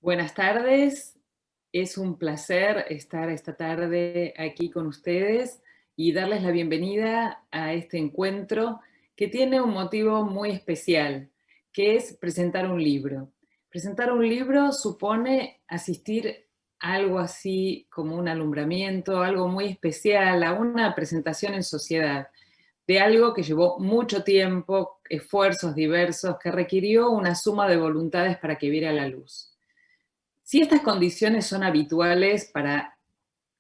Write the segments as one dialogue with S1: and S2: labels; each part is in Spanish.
S1: Buenas tardes, es un placer estar esta tarde aquí con ustedes y darles la bienvenida a este encuentro que tiene un motivo muy especial, que es presentar un libro. Presentar un libro supone asistir a algo así como un alumbramiento, algo muy especial, a una presentación en sociedad de algo que llevó mucho tiempo, esfuerzos diversos, que requirió una suma de voluntades para que viera la luz. Si estas condiciones son habituales para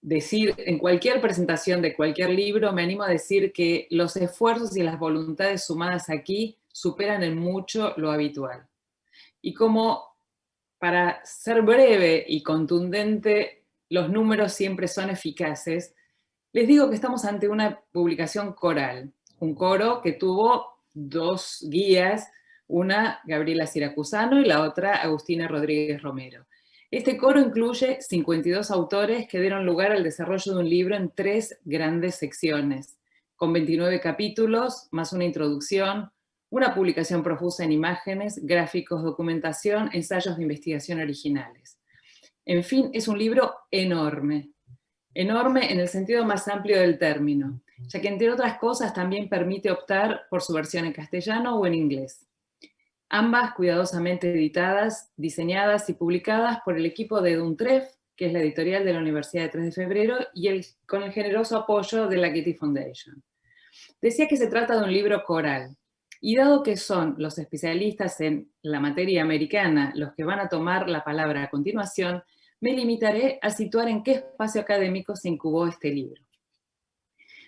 S1: decir en cualquier presentación de cualquier libro, me animo a decir que los esfuerzos y las voluntades sumadas aquí superan en mucho lo habitual. Y como para ser breve y contundente, los números siempre son eficaces, les digo que estamos ante una publicación coral, un coro que tuvo dos guías, una Gabriela Siracusano y la otra Agustina Rodríguez Romero. Este coro incluye 52 autores que dieron lugar al desarrollo de un libro en 3 grandes secciones, con 29 capítulos, más una introducción, una publicación profusa en imágenes, gráficos, documentación, ensayos de investigación originales. En fin, es un libro enorme, enorme en el sentido más amplio del término, ya que entre otras cosas también permite optar por su versión en castellano o en inglés. Ambas cuidadosamente editadas, diseñadas y publicadas por el equipo de Duntref, que es la editorial de la Universidad de 3 de Febrero, y con el generoso apoyo de la Getty Foundation. Decía que se trata de un libro coral, y dado que son los especialistas en la materia americana los que van a tomar la palabra a continuación, me limitaré a situar en qué espacio académico se incubó este libro.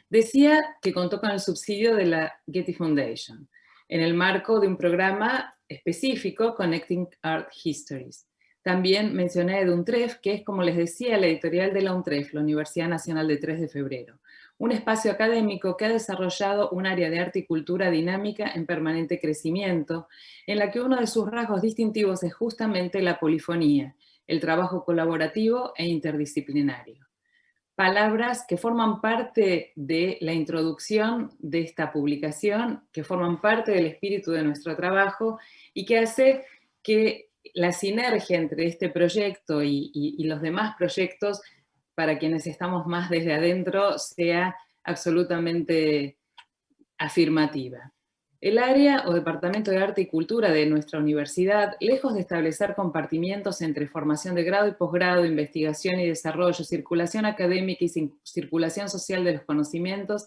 S1: Decía que contó con el subsidio de la Getty Foundation, en el marco de un programa específico, Connecting Art Histories. También mencioné a Duntref, que es, como les decía, la editorial de la UNTREF, la Universidad Nacional de 3 de Febrero, un espacio académico que ha desarrollado un área de arte y cultura dinámica en permanente crecimiento, en la que uno de sus rasgos distintivos es justamente la polifonía, el trabajo colaborativo e interdisciplinario. Palabras que forman parte de la introducción de esta publicación, que forman parte del espíritu de nuestro trabajo y que hace que la sinergia entre este proyecto y los demás proyectos, para quienes estamos más desde adentro, sea absolutamente afirmativa. El área o Departamento de Arte y Cultura de nuestra universidad, lejos de establecer compartimientos entre formación de grado y posgrado, investigación y desarrollo, circulación académica y circulación social de los conocimientos,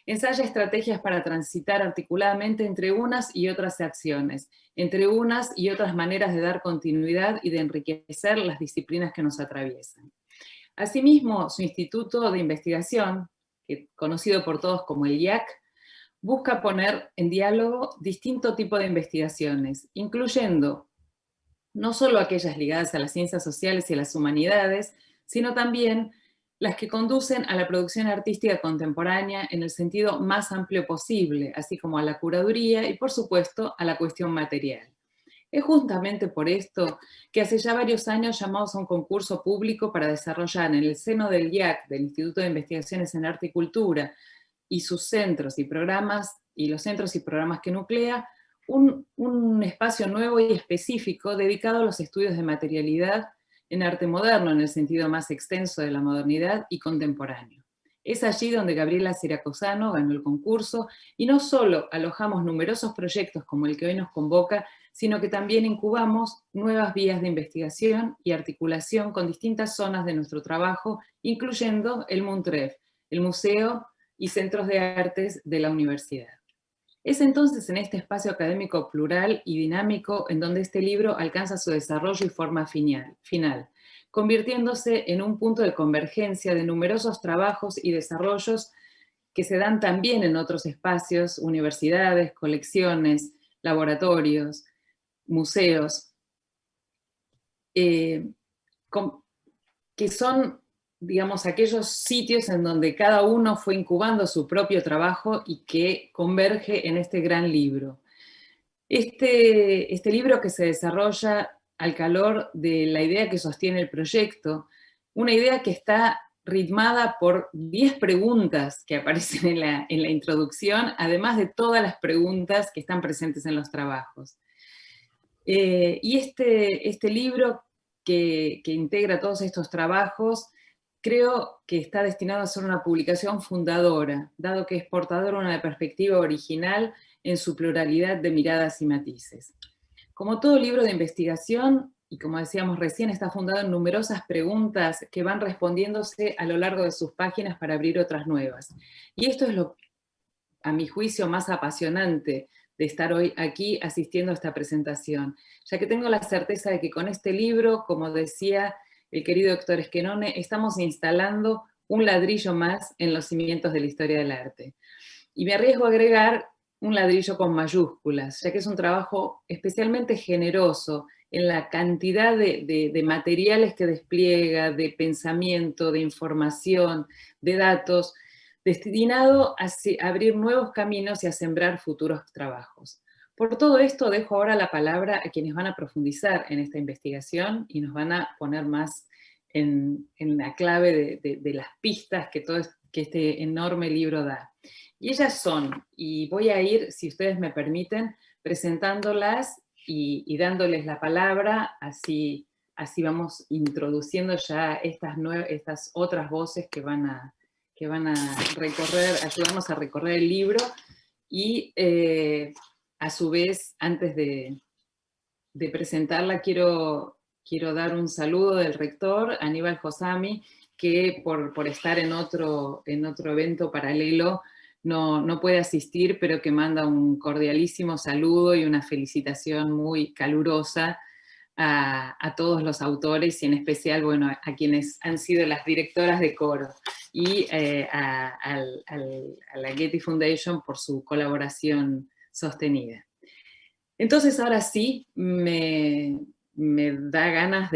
S1: ensaya estrategias para transitar articuladamente entre unas y otras acciones, entre unas y otras maneras de dar continuidad y de enriquecer las disciplinas que nos atraviesan. Asimismo, su instituto de investigación, conocido por todos como el IAC, busca poner en diálogo distinto tipo de investigaciones, incluyendo no solo aquellas ligadas a las ciencias sociales y a las humanidades, sino también las que conducen a la producción artística contemporánea en el sentido más amplio posible, así como a la curaduría y, por supuesto, a la cuestión material. Es justamente por esto que hace ya varios años llamamos a un concurso público para desarrollar en el seno del IAC, del Instituto de Investigaciones en Arte y Cultura, y sus centros y programas, y los centros y programas que nuclea, un espacio nuevo y específico dedicado a los estudios de materialidad en arte moderno, en el sentido más extenso de la modernidad y contemporáneo. Es allí donde Gabriela Siracusano ganó el concurso y no solo alojamos numerosos proyectos como el que hoy nos convoca, sino que también incubamos nuevas vías de investigación y articulación con distintas zonas de nuestro trabajo, incluyendo el MUNTREF, el Museo y Centros de Artes de la Universidad. Es entonces en este espacio académico plural y dinámico en donde este libro alcanza su desarrollo y forma final, convirtiéndose en un punto de convergencia de numerosos trabajos y desarrollos que se dan también en otros espacios, universidades, colecciones, laboratorios, museos, que son, digamos, aquellos sitios en donde cada uno fue incubando su propio trabajo y que converge en este gran libro. Este libro que se desarrolla al calor de la idea que sostiene el proyecto, una idea que está ritmada por 10 preguntas que aparecen en la introducción, además de todas las preguntas que están presentes en los trabajos. Y este libro que integra todos estos trabajos, creo que está destinado a ser una publicación fundadora, dado que es portador de una perspectiva original en su pluralidad de miradas y matices. Como todo libro de investigación, y como decíamos recién, está fundado en numerosas preguntas que van respondiéndose a lo largo de sus páginas para abrir otras nuevas. Y esto es lo, a mi juicio, más apasionante de estar hoy aquí asistiendo a esta presentación, ya que tengo la certeza de que con este libro, como decía el querido Héctor Esquenone, estamos instalando un ladrillo más en los cimientos de la historia del arte. Y me arriesgo a agregar un ladrillo con mayúsculas, ya que es un trabajo especialmente generoso en la cantidad de materiales que despliega, de pensamiento, de información, de datos, destinado a abrir nuevos caminos y a sembrar futuros trabajos. Por todo esto, dejo ahora la palabra a quienes van a profundizar en esta investigación y nos van a poner más en la clave de las pistas que este enorme libro da. Y ellas son, y voy a ir, si ustedes me permiten, presentándolas y dándoles la palabra, así vamos introduciendo ya estas otras voces que van a recorrer, ayudarnos a recorrer el libro y a su vez, antes de presentarla, quiero dar un saludo del rector, Aníbal Josami, que por estar en otro evento paralelo no puede asistir, pero que manda un cordialísimo saludo y una felicitación muy calurosa a todos los autores y en especial, bueno, a quienes han sido las directoras de coro y a la Getty Foundation por su colaboración sostenida. Entonces ahora sí me da ganas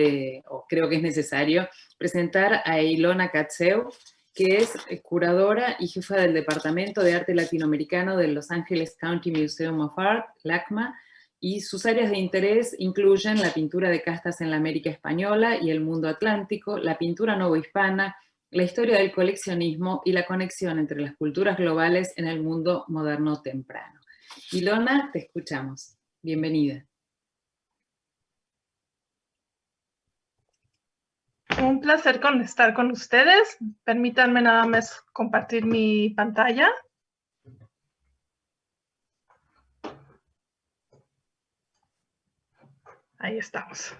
S1: o creo que es necesario, presentar a Ilona Katzeu, que es curadora y jefa del Departamento de Arte Latinoamericano del Los Angeles County Museum of Art, LACMA, y sus áreas de interés incluyen la pintura de castas en la América Española y el mundo atlántico, la pintura novohispana, la historia del coleccionismo y la conexión entre las culturas globales en el mundo moderno temprano. Ilona, te escuchamos. Bienvenida.
S2: Un placer estar con ustedes. Permítanme nada más compartir mi pantalla. Ahí estamos.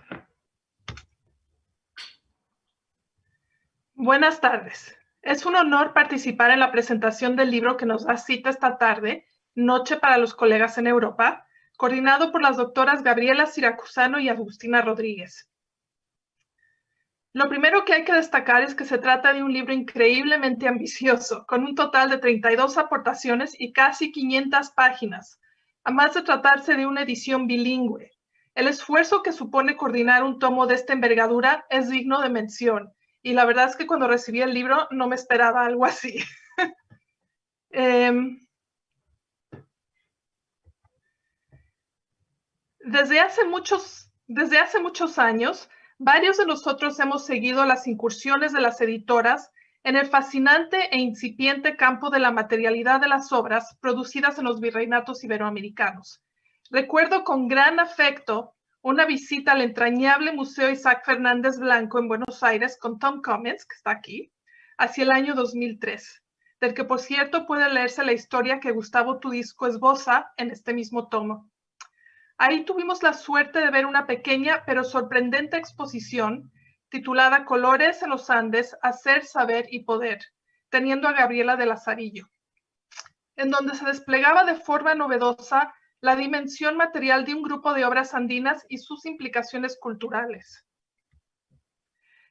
S2: Buenas tardes. Es un honor participar en la presentación del libro que nos da cita esta tarde, Noche para los colegas en Europa, coordinado por las doctoras Gabriela Siracusano y Agustina Rodríguez. Lo primero que hay que destacar es que se trata de un libro increíblemente ambicioso, con un total de 32 aportaciones y casi 500 páginas, además de tratarse de una edición bilingüe. El esfuerzo que supone coordinar un tomo de esta envergadura es digno de mención, y la verdad es que cuando recibí el libro no me esperaba algo así. Desde hace muchos años, varios de nosotros hemos seguido las incursiones de las editoras en el fascinante e incipiente campo de la materialidad de las obras producidas en los virreinatos iberoamericanos. Recuerdo con gran afecto una visita al entrañable Museo Isaac Fernández Blanco en Buenos Aires con Tom Cummins, que está aquí, hacia el año 2003, del que por cierto puede leerse la historia que Gustavo Tudisco esboza en este mismo tomo. Ahí tuvimos la suerte de ver una pequeña pero sorprendente exposición titulada Colores en los Andes, Hacer, Saber y Poder, teniendo a Gabriela de Lazarillo, en donde se desplegaba de forma novedosa la dimensión material de un grupo de obras andinas y sus implicaciones culturales.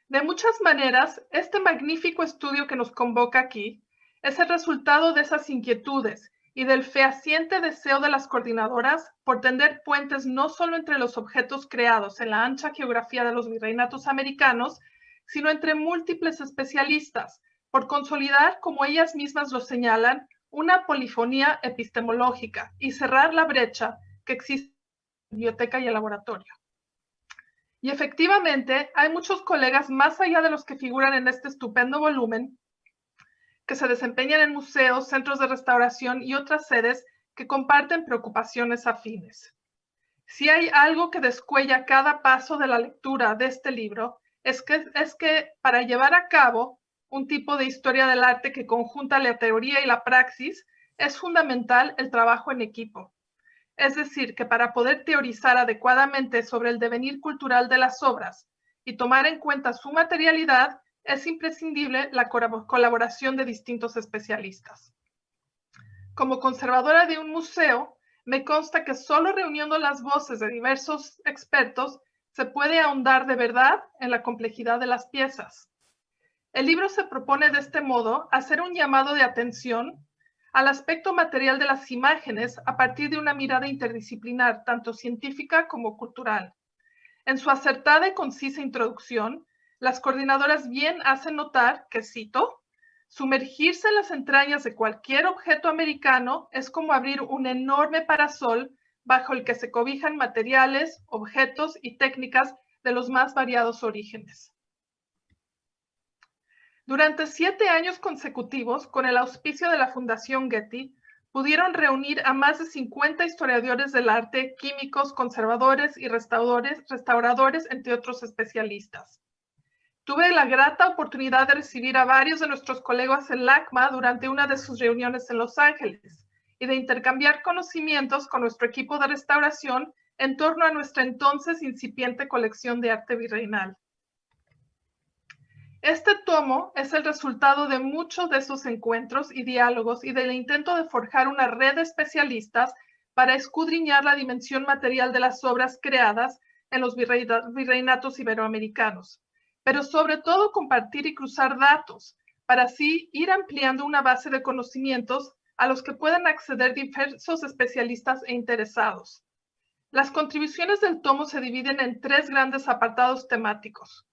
S2: De muchas maneras, este magnífico estudio que nos convoca aquí es el resultado de esas inquietudes y del fehaciente deseo de las coordinadoras por tender puentes no solo entre los objetos creados en la ancha geografía de los virreinatos americanos, sino entre múltiples especialistas, por consolidar, como ellas mismas lo señalan, una polifonía epistemológica y cerrar la brecha que existe en la biblioteca y el laboratorio. Y efectivamente, hay muchos colegas más allá de los que figuran en este estupendo volumen que se desempeñan en museos, centros de restauración y otras sedes que comparten preocupaciones afines. Si hay algo que descuella cada paso de la lectura de este libro, es que para llevar a cabo un tipo de historia del arte que conjunta la teoría y la praxis, es fundamental el trabajo en equipo. Es decir, que para poder teorizar adecuadamente sobre el devenir cultural de las obras y tomar en cuenta su materialidad, es imprescindible la colaboración de distintos especialistas. Como conservadora de un museo, me consta que solo reuniendo las voces de diversos expertos se puede ahondar de verdad en la complejidad de las piezas. El libro se propone de este modo hacer un llamado de atención al aspecto material de las imágenes a partir de una mirada interdisciplinar, tanto científica como cultural. En su acertada y concisa introducción, las coordinadoras bien hacen notar que, cito, sumergirse en las entrañas de cualquier objeto americano es como abrir un enorme parasol bajo el que se cobijan materiales, objetos y técnicas de los más variados orígenes. Durante 7 años consecutivos, con el auspicio de la Fundación Getty, pudieron reunir a más de 50 historiadores del arte, químicos, conservadores y restauradores, entre otros especialistas. Tuve la grata oportunidad de recibir a varios de nuestros colegas en LACMA durante una de sus reuniones en Los Ángeles y de intercambiar conocimientos con nuestro equipo de restauración en torno a nuestra entonces incipiente colección de arte virreinal. Este tomo es el resultado de muchos de esos encuentros y diálogos y del intento de forjar una red de especialistas para escudriñar la dimensión material de las obras creadas en los virreinatos iberoamericanos, pero sobre todo compartir y cruzar datos para así ir ampliando una base de conocimientos a los que puedan acceder diversos especialistas e interesados. Las contribuciones del tomo se dividen en 3 grandes apartados temáticos.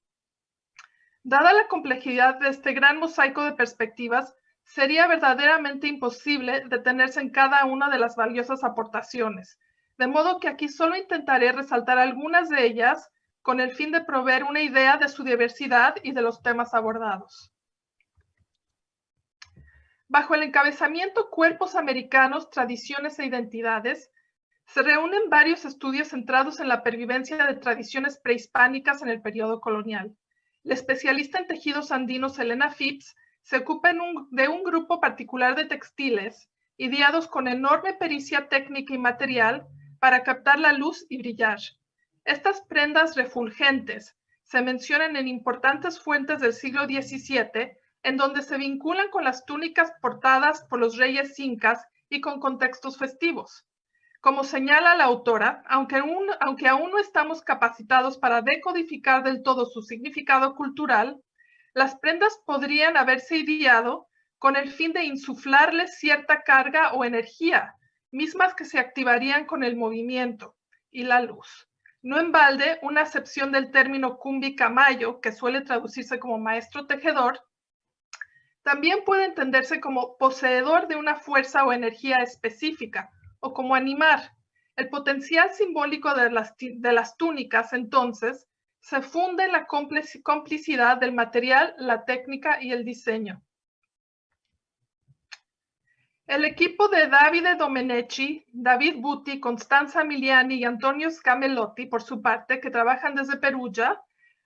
S2: Dada la complejidad de este gran mosaico de perspectivas, sería verdaderamente imposible detenerse en cada una de las valiosas aportaciones, de modo que aquí solo intentaré resaltar algunas de ellas con el fin de proveer una idea de su diversidad y de los temas abordados. Bajo el encabezamiento Cuerpos americanos, tradiciones e identidades, se reúnen varios estudios centrados en la pervivencia de tradiciones prehispánicas en el periodo colonial. La especialista en tejidos andinos Elena Phipps se ocupa de un grupo particular de textiles, ideados con enorme pericia técnica y material para captar la luz y brillar. Estas prendas refulgentes se mencionan en importantes fuentes del siglo XVII, en donde se vinculan con las túnicas portadas por los reyes incas y con contextos festivos. Como señala la autora, aunque aún no estamos capacitados para decodificar del todo su significado cultural, las prendas podrían haberse ideado con el fin de insuflarles cierta carga o energía, mismas que se activarían con el movimiento y la luz. No en balde, una acepción del término cumbi camayo, que suele traducirse como maestro tejedor, también puede entenderse como poseedor de una fuerza o energía específica, o como animar. El potencial simbólico de las túnicas, entonces, se funde en la complicidad del material, la técnica y el diseño. El equipo de Davide Domenecci, David Butti, Constanza Miliani y Antonio Scamelotti, por su parte, que trabajan desde Perugia,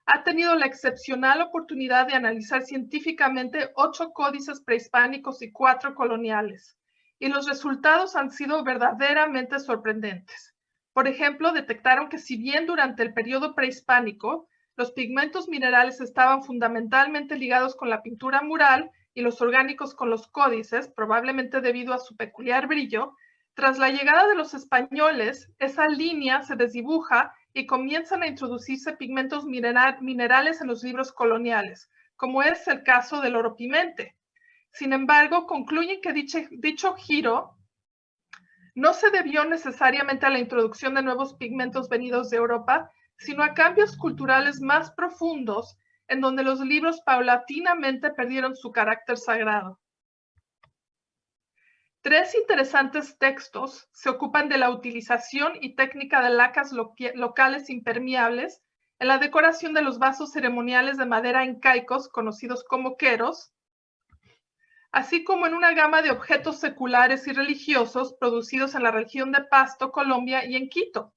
S2: ha tenido la excepcional oportunidad de analizar científicamente 8 códices prehispánicos y 4 coloniales, y los resultados han sido verdaderamente sorprendentes. Por ejemplo, detectaron que si bien durante el periodo prehispánico los pigmentos minerales estaban fundamentalmente ligados con la pintura mural y los orgánicos con los códices, probablemente debido a su peculiar brillo, tras la llegada de los españoles, esa línea se desdibuja y comienzan a introducirse pigmentos minerales en los libros coloniales, como es el caso del oro pimente. Sin embargo, concluyen que dicho giro no se debió necesariamente a la introducción de nuevos pigmentos venidos de Europa, sino a cambios culturales más profundos, en donde los libros paulatinamente perdieron su carácter sagrado. 3 interesantes textos se ocupan de la utilización y técnica de lacas locales impermeables en la decoración de los vasos ceremoniales de madera incaicos, conocidos como queros, así como en una gama de objetos seculares y religiosos producidos en la región de Pasto, Colombia y en Quito.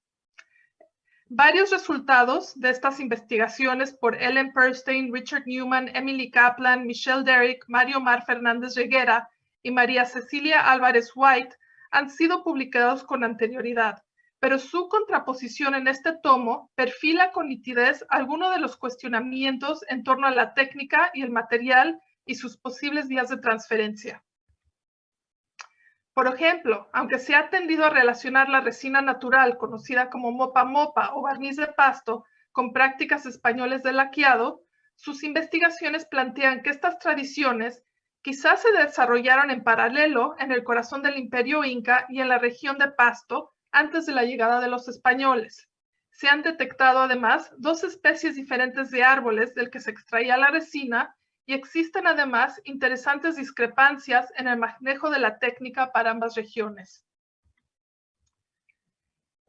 S2: Varios resultados de estas investigaciones por Ellen Perstein, Richard Newman, Emily Kaplan, Michelle Derrick, Mario Mar Fernández Reguera y María Cecilia Álvarez White han sido publicados con anterioridad, pero su contraposición en este tomo perfila con nitidez algunos de los cuestionamientos en torno a la técnica y el material y sus posibles vías de transferencia. Por ejemplo, aunque se ha tendido a relacionar la resina natural, conocida como mopa mopa o barniz de pasto, con prácticas españoles de laqueado, sus investigaciones plantean que estas tradiciones quizás se desarrollaron en paralelo en el corazón del Imperio Inca y en la región de Pasto antes de la llegada de los españoles. Se han detectado además 2 especies diferentes de árboles del que se extraía la resina y existen además interesantes discrepancias en el manejo de la técnica para ambas regiones.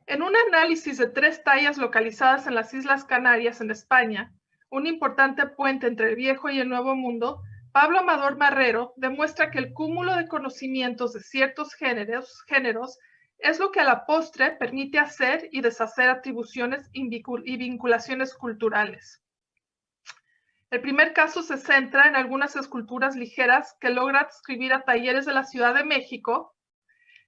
S2: En un análisis de 3 tallas localizadas en las Islas Canarias, en España, un importante puente entre el Viejo y el Nuevo Mundo, Pablo Amador Marrero demuestra que el cúmulo de conocimientos de ciertos géneros es lo que a la postre permite hacer y deshacer atribuciones y vinculaciones culturales. El primer caso se centra en algunas esculturas ligeras que logra adscribir a talleres de la Ciudad de México,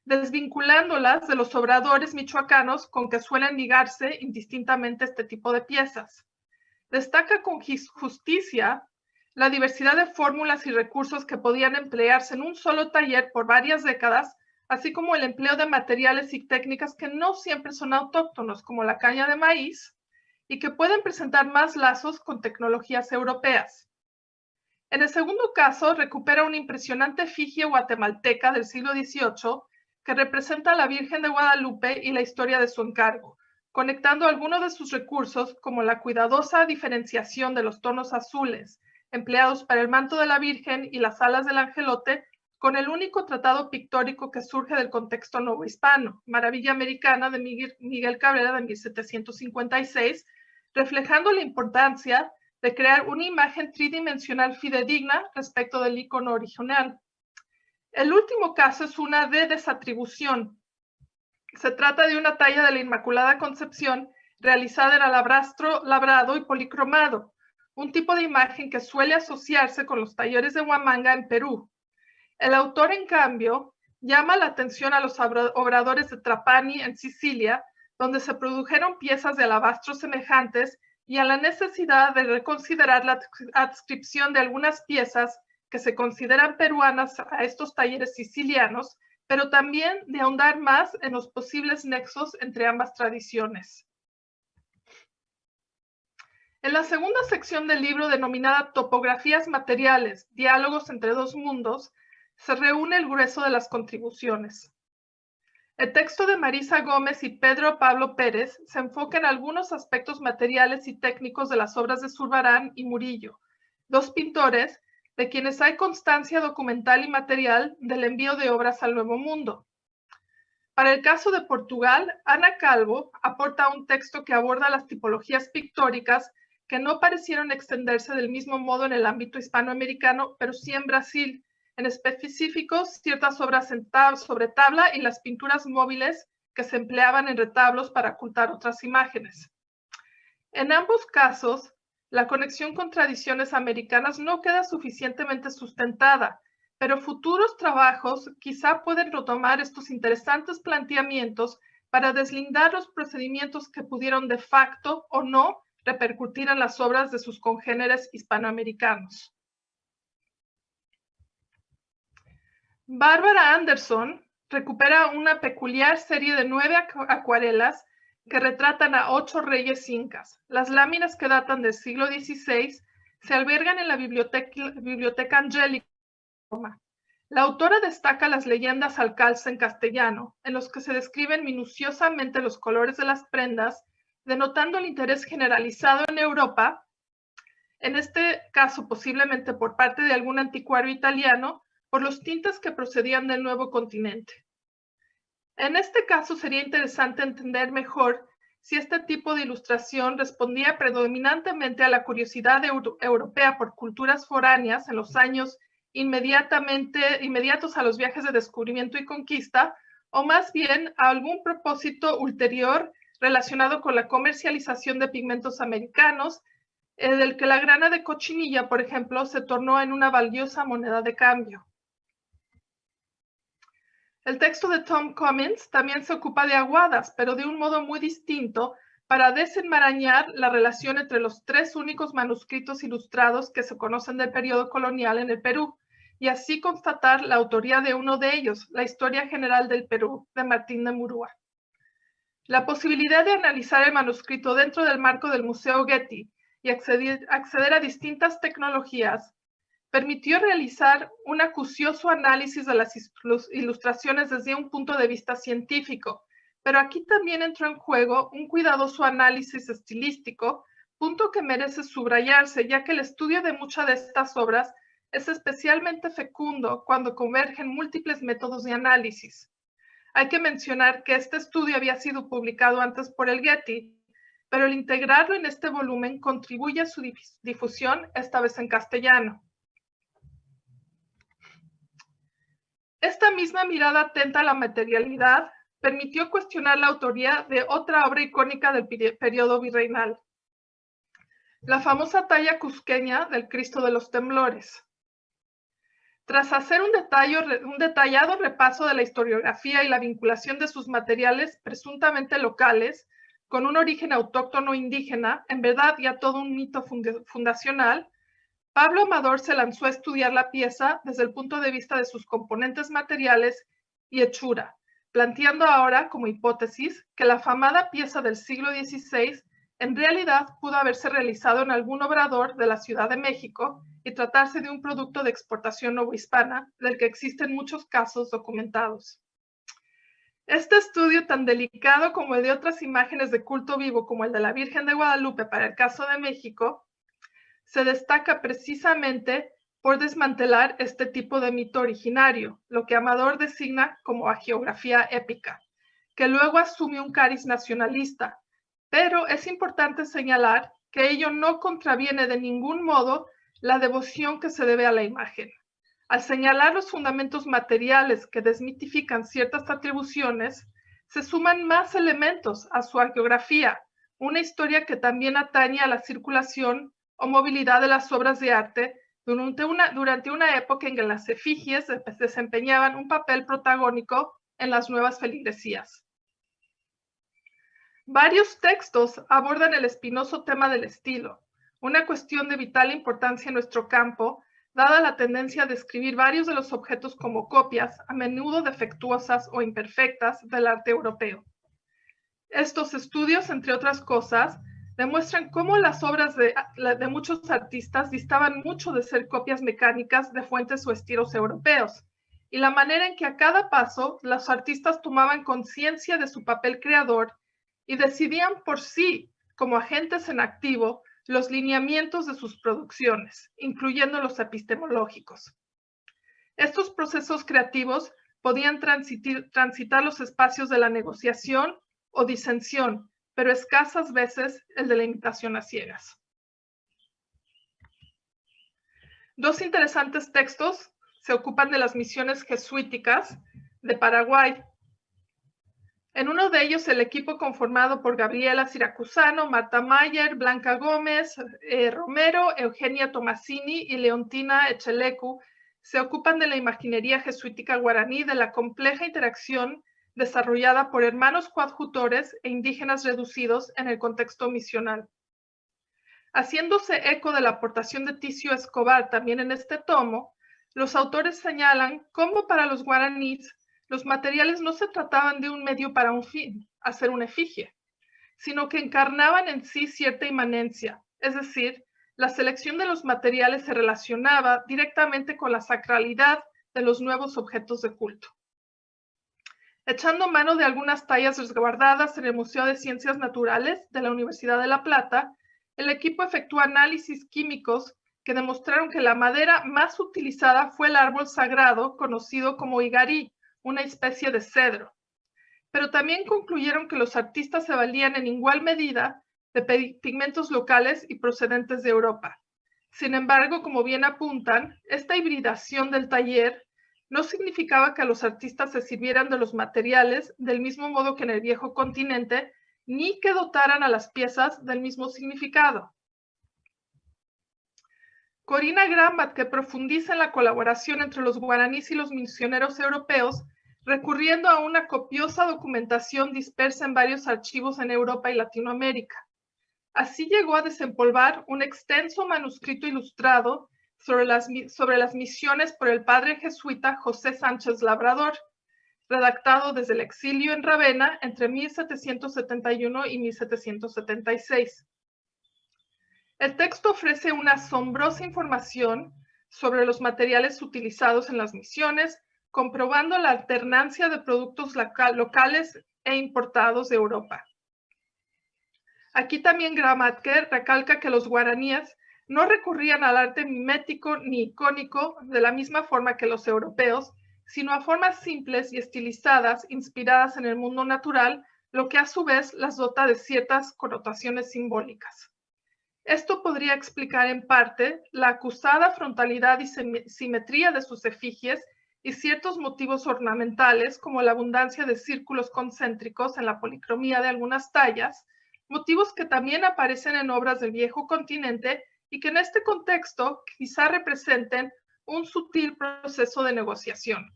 S2: desvinculándolas de los obradores michoacanos con que suelen ligarse indistintamente este tipo de piezas. Destaca con justicia la diversidad de fórmulas y recursos que podían emplearse en un solo taller por varias décadas, así como el empleo de materiales y técnicas que no siempre son autóctonos, como la caña de maíz, y que pueden presentar más lazos con tecnologías europeas. En el segundo caso, recupera una impresionante efigie guatemalteca del siglo XVIII que representa a la Virgen de Guadalupe y la historia de su encargo, conectando algunos de sus recursos, como la cuidadosa diferenciación de los tonos azules empleados para el manto de la Virgen y las alas del angelote, con el único tratado pictórico que surge del contexto novohispano, Maravilla Americana de Miguel Cabrera de 1756, reflejando la importancia de crear una imagen tridimensional fidedigna respecto del icono original. El último caso es una de desatribución. Se trata de una talla de la Inmaculada Concepción realizada en alabastro labrado y policromado, un tipo de imagen que suele asociarse con los talleres de Huamanga en Perú. El autor, en cambio, llama la atención a los obradores de Trapani en Sicilia, donde se produjeron piezas de alabastro semejantes, y a la necesidad de reconsiderar la adscripción de algunas piezas que se consideran peruanas a estos talleres sicilianos, pero también de ahondar más en los posibles nexos entre ambas tradiciones. En la segunda sección del libro, denominada Topografías materiales, diálogos entre dos mundos, se reúne el grueso de las contribuciones. El texto de Marisa Gómez y Pedro Pablo Pérez se enfoca en algunos aspectos materiales y técnicos de las obras de Zurbarán y Murillo, 2 pintores de quienes hay constancia documental y material del envío de obras al Nuevo Mundo. Para el caso de Portugal, Ana Calvo aporta un texto que aborda las tipologías pictóricas que no parecieron extenderse del mismo modo en el ámbito hispanoamericano, pero sí en Brasil, en específico ciertas obras sobre tabla y las pinturas móviles que se empleaban en retablos para ocultar otras imágenes. En ambos casos, la conexión con tradiciones americanas no queda suficientemente sustentada, pero futuros trabajos quizá pueden retomar estos interesantes planteamientos para deslindar los procedimientos que pudieron de facto o no repercutir en las obras de sus congéneres hispanoamericanos. Bárbara Anderson recupera una peculiar serie de 9 acuarelas que retratan a 8 reyes incas. Las láminas, que datan del siglo XVI, se albergan en la Biblioteca Angélica de Roma. La autora destaca las leyendas al calce en castellano, en los que se describen minuciosamente los colores de las prendas, denotando el interés generalizado en Europa, en este caso posiblemente por parte de algún anticuario italiano, por los tintes que procedían del nuevo continente. En este caso sería interesante entender mejor si este tipo de ilustración respondía predominantemente a la curiosidad europea por culturas foráneas en los años inmediatos a los viajes de descubrimiento y conquista, o más bien a algún propósito ulterior relacionado con la comercialización de pigmentos americanos, del que la grana de cochinilla, por ejemplo, se tornó en una valiosa moneda de cambio. El texto de Tom Cummins también se ocupa de aguadas, pero de un modo muy distinto, para desenmarañar la relación entre los 3 únicos manuscritos ilustrados que se conocen del periodo colonial en el Perú, y así constatar la autoría de uno de ellos, la Historia General del Perú, de Martín de Murúa. La posibilidad de analizar el manuscrito dentro del marco del Museo Getty y acceder a distintas tecnologías permitió realizar un acucioso análisis de las ilustraciones desde un punto de vista científico, pero aquí también entró en juego un cuidadoso análisis estilístico, punto que merece subrayarse, ya que el estudio de muchas de estas obras es especialmente fecundo cuando convergen múltiples métodos de análisis. Hay que mencionar que este estudio había sido publicado antes por el Getty, pero el integrarlo en este volumen contribuye a su difusión, esta vez en castellano. Esta misma mirada atenta a la materialidad permitió cuestionar la autoría de otra obra icónica del periodo virreinal, la famosa talla cusqueña del Cristo de los Temblores. Tras hacer un detallado repaso de la historiografía y la vinculación de sus materiales presuntamente locales con un origen autóctono indígena, en verdad ya todo un mito fundacional, Pablo Amador se lanzó a estudiar la pieza desde el punto de vista de sus componentes materiales y hechura, planteando ahora como hipótesis que la afamada pieza del siglo XVI en realidad pudo haberse realizado en algún obrador de la Ciudad de México y tratarse de un producto de exportación novohispana, del que existen muchos casos documentados. Este estudio, tan delicado como el de otras imágenes de culto vivo, como el de la Virgen de Guadalupe para el caso de México, se destaca precisamente por desmantelar este tipo de mito originario, lo que Amador designa como hagiografía épica, que luego asume un cariz nacionalista, pero es importante señalar que ello no contraviene de ningún modo la devoción que se debe a la imagen. Al señalar los fundamentos materiales que desmitifican ciertas atribuciones, se suman más elementos a su hagiografía, una historia que también atañe a la circulación o movilidad de las obras de arte durante una época en que las efigies desempeñaban un papel protagónico en las nuevas feligresías. Varios textos abordan el espinoso tema del estilo, una cuestión de vital importancia en nuestro campo, dada la tendencia a describir varios de los objetos como copias, a menudo defectuosas o imperfectas, del arte europeo. Estos estudios, entre otras cosas, demuestran cómo las obras de muchos artistas distaban mucho de ser copias mecánicas de fuentes o estilos europeos, y la manera en que a cada paso los artistas tomaban conciencia de su papel creador y decidían por sí, como agentes en activo, los lineamientos de sus producciones, incluyendo los epistemológicos. Estos procesos creativos podían transitar los espacios de la negociación o disensión, pero escasas veces el de la imitación a ciegas. Dos interesantes textos se ocupan de las misiones jesuíticas de Paraguay. En uno de ellos, el equipo conformado por Gabriela Siracusano, Marta Mayer, Blanca Gómez, Romero, Eugenia Tomasini y Leontina Echelecu se ocupan de la imaginería jesuítica guaraní, de la compleja interacción desarrollada por hermanos coadjutores e indígenas reducidos en el contexto misional. Haciéndose eco de la aportación de Ticio Escobar también en este tomo, los autores señalan cómo para los guaraníes los materiales no se trataban de un medio para un fin, hacer una efigie, sino que encarnaban en sí cierta inmanencia, es decir, la selección de los materiales se relacionaba directamente con la sacralidad de los nuevos objetos de culto. Echando mano de algunas tallas resguardadas en el Museo de Ciencias Naturales de la Universidad de La Plata, el equipo efectuó análisis químicos que demostraron que la madera más utilizada fue el árbol sagrado conocido como igarí, una especie de cedro. Pero también concluyeron que los artistas se valían en igual medida de pigmentos locales y procedentes de Europa. Sin embargo, como bien apuntan, esta hibridación del taller no significaba que los artistas se sirvieran de los materiales del mismo modo que en el viejo continente, ni que dotaran a las piezas del mismo significado. Corina Grambat, que profundiza en la colaboración entre los guaraníes y los misioneros europeos, recurriendo a una copiosa documentación dispersa en varios archivos en Europa y Latinoamérica. Así llegó a desempolvar un extenso manuscrito ilustrado sobre las misiones por el padre jesuita José Sánchez Labrador, redactado desde el exilio en Ravenna entre 1771 y 1776. El texto ofrece una asombrosa información sobre los materiales utilizados en las misiones, comprobando la alternancia de productos locales e importados de Europa. Aquí también Gramatke recalca que los guaraníes no recurrían al arte mimético ni icónico de la misma forma que los europeos, sino a formas simples y estilizadas inspiradas en el mundo natural, lo que a su vez las dota de ciertas connotaciones simbólicas. Esto podría explicar en parte la acusada frontalidad y simetría de sus efigies y ciertos motivos ornamentales, como la abundancia de círculos concéntricos en la policromía de algunas tallas, motivos que también aparecen en obras del viejo continente y que en este contexto quizá representen un sutil proceso de negociación.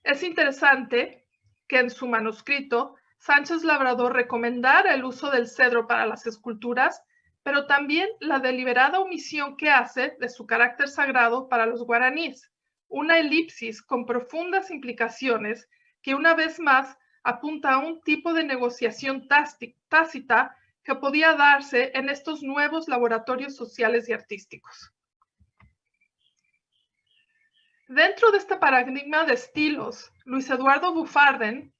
S2: Es interesante que en su manuscrito Sánchez Labrador recomendara el uso del cedro para las esculturas, pero también la deliberada omisión que hace de su carácter sagrado para los guaraníes, una elipsis con profundas implicaciones que una vez más apunta a un tipo de negociación tácita que podía darse en estos nuevos laboratorios sociales y artísticos. Dentro de este paradigma de estilos, Luis Eduardo Buffardén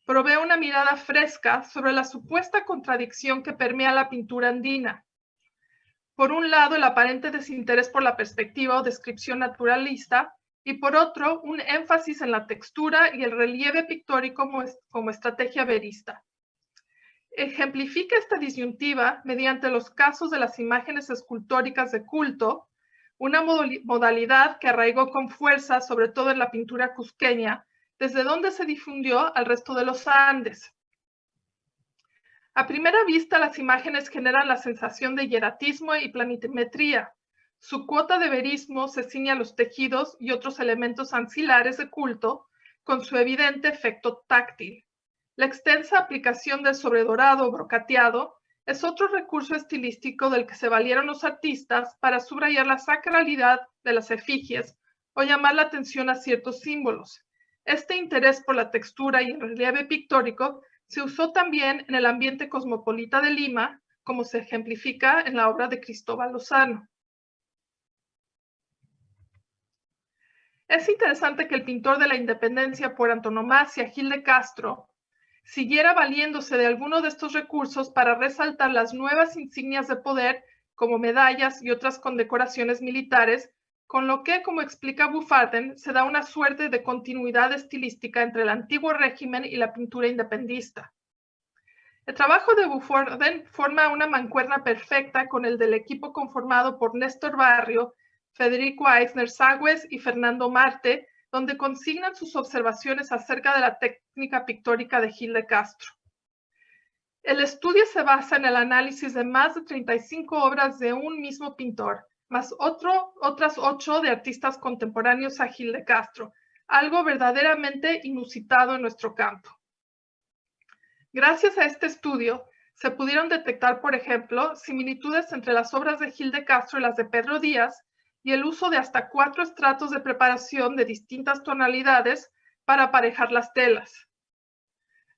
S2: provee una mirada fresca sobre la supuesta contradicción que permea la pintura andina. Por un lado, el aparente desinterés por la perspectiva o descripción naturalista, y por otro, un énfasis en la textura y el relieve pictórico como estrategia verista. Ejemplifica esta disyuntiva mediante los casos de las imágenes escultóricas de culto, una modalidad que arraigó con fuerza, sobre todo en la pintura cusqueña, desde donde se difundió al resto de los Andes. A primera vista, las imágenes generan la sensación de hieratismo y planimetría. Su cuota de verismo se ciñe a los tejidos y otros elementos ancilares de culto, con su evidente efecto táctil. La extensa aplicación del sobredorado o brocateado es otro recurso estilístico del que se valieron los artistas para subrayar la sacralidad de las efigies o llamar la atención a ciertos símbolos. Este interés por la textura y el relieve pictórico se usó también en el ambiente cosmopolita de Lima, como se ejemplifica en la obra de Cristóbal Lozano. Es interesante que el pintor de la independencia por antonomasia, Gil de Castro, siguiera valiéndose de alguno de estos recursos para resaltar las nuevas insignias de poder, como medallas y otras condecoraciones militares, con lo que, como explica Buffardén, se da una suerte de continuidad estilística entre el antiguo régimen y la pintura independista. El trabajo de Buffardén forma una mancuerna perfecta con el del equipo conformado por Néstor Barrio, Federico Eisner Sagües y Fernando Marte, donde consignan sus observaciones acerca de la técnica pictórica de Gil de Castro. El estudio se basa en el análisis de más de 35 obras de un mismo pintor, más otras 8 de artistas contemporáneos a Gil de Castro, algo verdaderamente inusitado en nuestro campo. Gracias a este estudio, se pudieron detectar, por ejemplo, similitudes entre las obras de Gil de Castro y las de Pedro Díaz, y el uso de hasta 4 estratos de preparación de distintas tonalidades para aparejar las telas.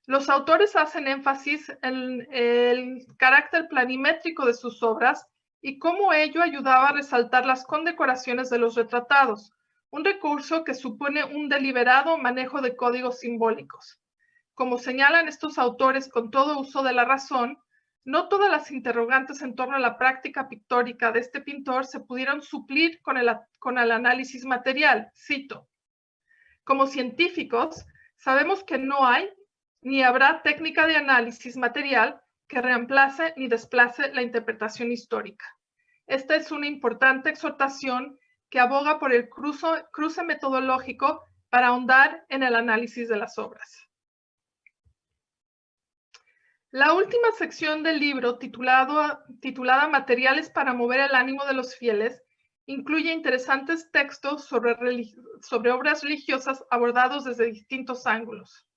S2: Los autores hacen énfasis en el carácter planimétrico de sus obras y cómo ello ayudaba a resaltar las condecoraciones de los retratados, un recurso que supone un deliberado manejo de códigos simbólicos. Como señalan estos autores con todo uso de la razón, no todas las interrogantes en torno a la práctica pictórica de este pintor se pudieron suplir con el análisis material. Cito: como científicos, sabemos que no hay ni habrá técnica de análisis material que reemplace ni desplace la interpretación histórica. Esta es una importante exhortación que aboga por el cruce metodológico para ahondar en el análisis de las obras. La última sección del libro, titulada Materiales para mover el ánimo de los fieles, incluye interesantes textos sobre obras religiosas abordados desde distintos ángulos.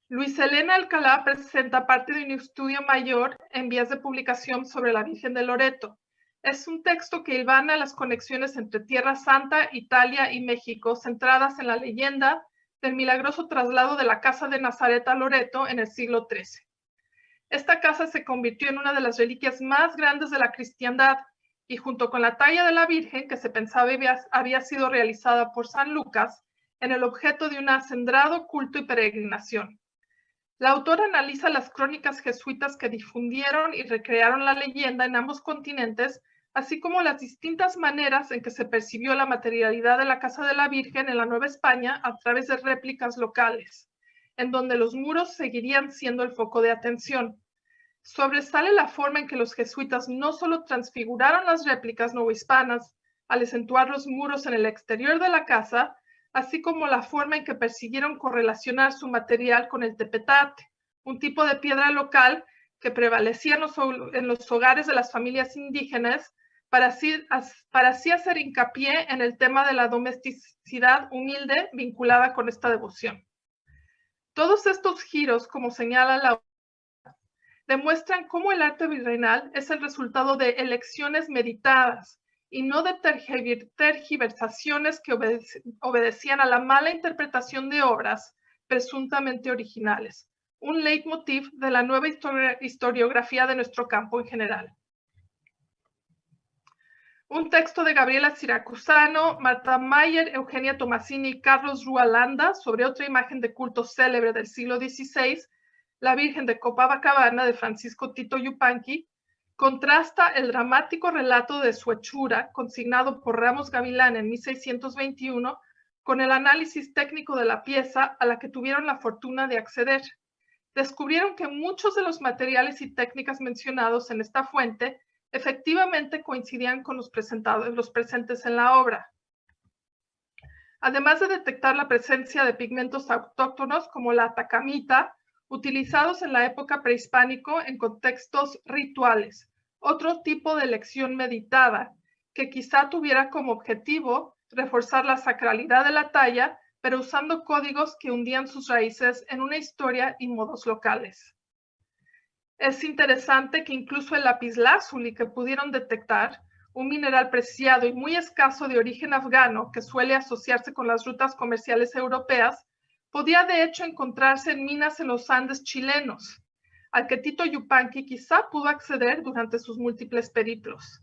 S2: Luis Elena Alcalá presenta parte de un estudio mayor en vías de publicación sobre la Virgen de Loreto. Es un texto que hilvana las conexiones entre Tierra Santa, Italia y México, centradas en la leyenda del milagroso traslado de la casa de Nazaret a Loreto en el siglo XIII. Esta casa se convirtió en una de las reliquias más grandes de la cristiandad y junto con la talla de la Virgen, que se pensaba había sido realizada por San Lucas, en el objeto de un acendrado culto y peregrinación. La autora analiza las crónicas jesuitas que difundieron y recrearon la leyenda en ambos continentes, así como las distintas maneras en que se percibió la materialidad de la Casa de la Virgen en la Nueva España a través de réplicas locales, en donde los muros seguirían siendo el foco de atención. Sobresale la forma en que los jesuitas no solo transfiguraron las réplicas novohispanas al acentuar los muros en el exterior de la casa, así como la forma en que persiguieron correlacionar su material con el tepetate, un tipo de piedra local que prevalecía en los hogares de las familias indígenas, para así hacer hincapié en el tema de la domesticidad humilde vinculada con esta devoción. Todos estos giros, como señala la demuestran cómo el arte virreinal es el resultado de elecciones meditadas y no de tergiversaciones que obedecían a la mala interpretación de obras presuntamente originales, un leitmotiv de la nueva historiografía de nuestro campo en general. Un texto de Gabriela Siracusano, Marta Mayer, Eugenia Tomasini y Carlos Rualanda sobre otra imagen de culto célebre del siglo XVI, la Virgen de Copacabana de Francisco Tito Yupanqui, contrasta el dramático relato de su hechura, consignado por Ramos Gavilán en 1621, con el análisis técnico de la pieza a la que tuvieron la fortuna de acceder. Descubrieron que muchos de los materiales y técnicas mencionados en esta fuente efectivamente coincidían con los presentes en la obra. Además de detectar la presencia de pigmentos autóctonos como la atacamita, utilizados en la época prehispánico en contextos rituales, otro tipo de lección meditada que quizá tuviera como objetivo reforzar la sacralidad de la talla, pero usando códigos que hundían sus raíces en una historia y modos locales. Es interesante que incluso el lapislázuli que pudieron detectar, un mineral preciado y muy escaso de origen afgano que suele asociarse con las rutas comerciales europeas, podía de hecho encontrarse en minas en los Andes chilenos, al que Tito Yupanqui quizá pudo acceder durante sus múltiples periplos.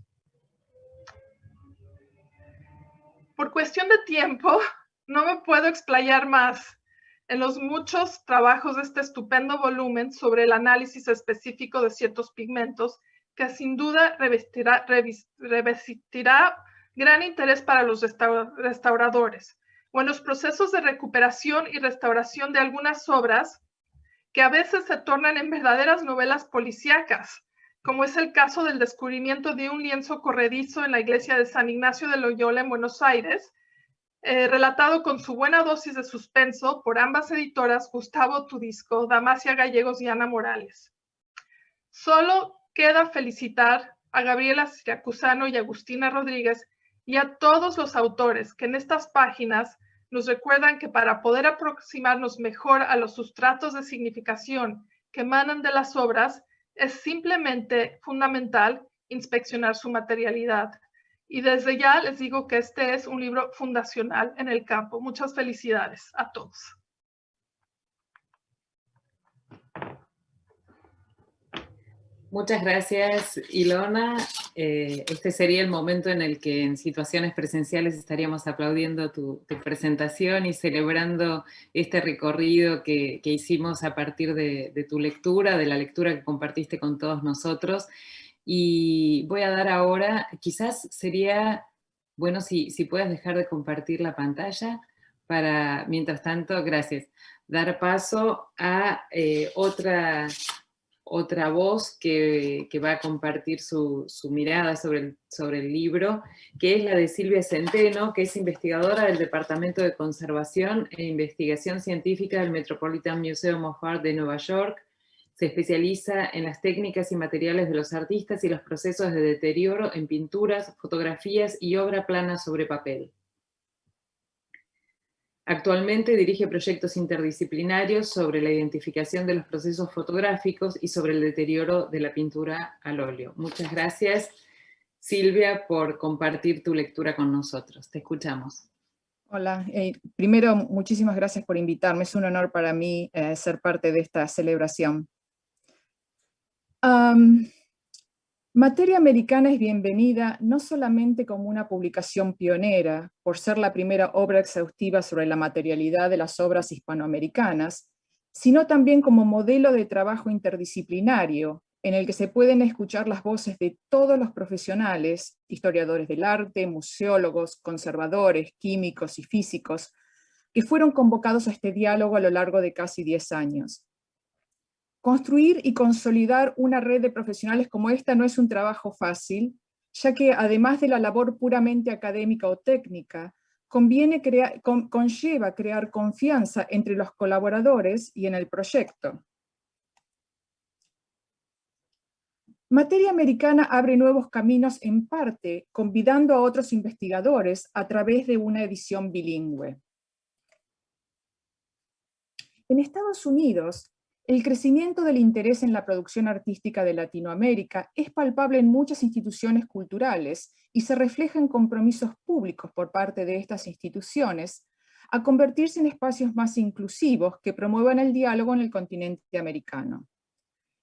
S2: Por cuestión de tiempo, no me puedo explayar más en los muchos trabajos de este estupendo volumen sobre el análisis específico de ciertos pigmentos, que sin duda revestirá gran interés para los restauradores, o en los procesos de recuperación y restauración de algunas obras que a veces se tornan en verdaderas novelas policíacas, como es el caso del descubrimiento de un lienzo corredizo en la iglesia de San Ignacio de Loyola en Buenos Aires, relatado con su buena dosis de suspenso por ambas editoras, Gustavo Tudisco, Damasia Gallegos y Ana Morales. Solo queda felicitar a Gabriela Siracusano y Agustina Rodríguez y a todos los autores que en estas páginas nos recuerdan que para poder aproximarnos mejor a los sustratos de significación que emanan de las obras, es simplemente fundamental inspeccionar su materialidad. Y desde ya les digo que este es un libro fundacional en el campo. Muchas felicidades a todos.
S1: Muchas gracias, Ilona. Este sería el momento en el que en situaciones presenciales estaríamos aplaudiendo tu presentación y celebrando este recorrido que hicimos a partir de tu lectura, de la lectura que compartiste con todos nosotros. Y voy a dar ahora, quizás sería bueno si puedes dejar de compartir la pantalla para, mientras tanto, gracias, dar paso a otra voz que va a compartir su mirada sobre el libro, que es la de Silvia Centeno, que es investigadora del Departamento de Conservación e Investigación Científica del Metropolitan Museum of Art de Nueva York, Se especializa en las técnicas y materiales de los artistas y los procesos de deterioro en pinturas, fotografías y obra plana sobre papel. Actualmente dirige proyectos interdisciplinarios sobre la identificación de los procesos fotográficos y sobre el deterioro de la pintura al óleo. Muchas gracias, Silvia, por compartir tu lectura con nosotros. Te escuchamos.
S3: Hola, primero muchísimas gracias por invitarme. Es un honor para mí ser parte de esta celebración. Materia Americana es bienvenida no solamente como una publicación pionera, por ser la primera obra exhaustiva sobre la materialidad de las obras hispanoamericanas, sino también como modelo de trabajo interdisciplinario, en el que se pueden escuchar las voces de todos los profesionales, historiadores del arte, museólogos, conservadores, químicos y físicos, que fueron convocados a este diálogo a lo largo de casi 10 años. Construir y consolidar una red de profesionales como esta no es un trabajo fácil, ya que además de la labor puramente académica o técnica, conlleva crear confianza entre los colaboradores y en el proyecto. Materia Americana abre nuevos caminos en parte, convidando a otros investigadores a través de una edición bilingüe. En Estados Unidos, el crecimiento del interés en la producción artística de Latinoamérica es palpable en muchas instituciones culturales y se refleja en compromisos públicos por parte de estas instituciones a convertirse en espacios más inclusivos que promuevan el diálogo en el continente americano.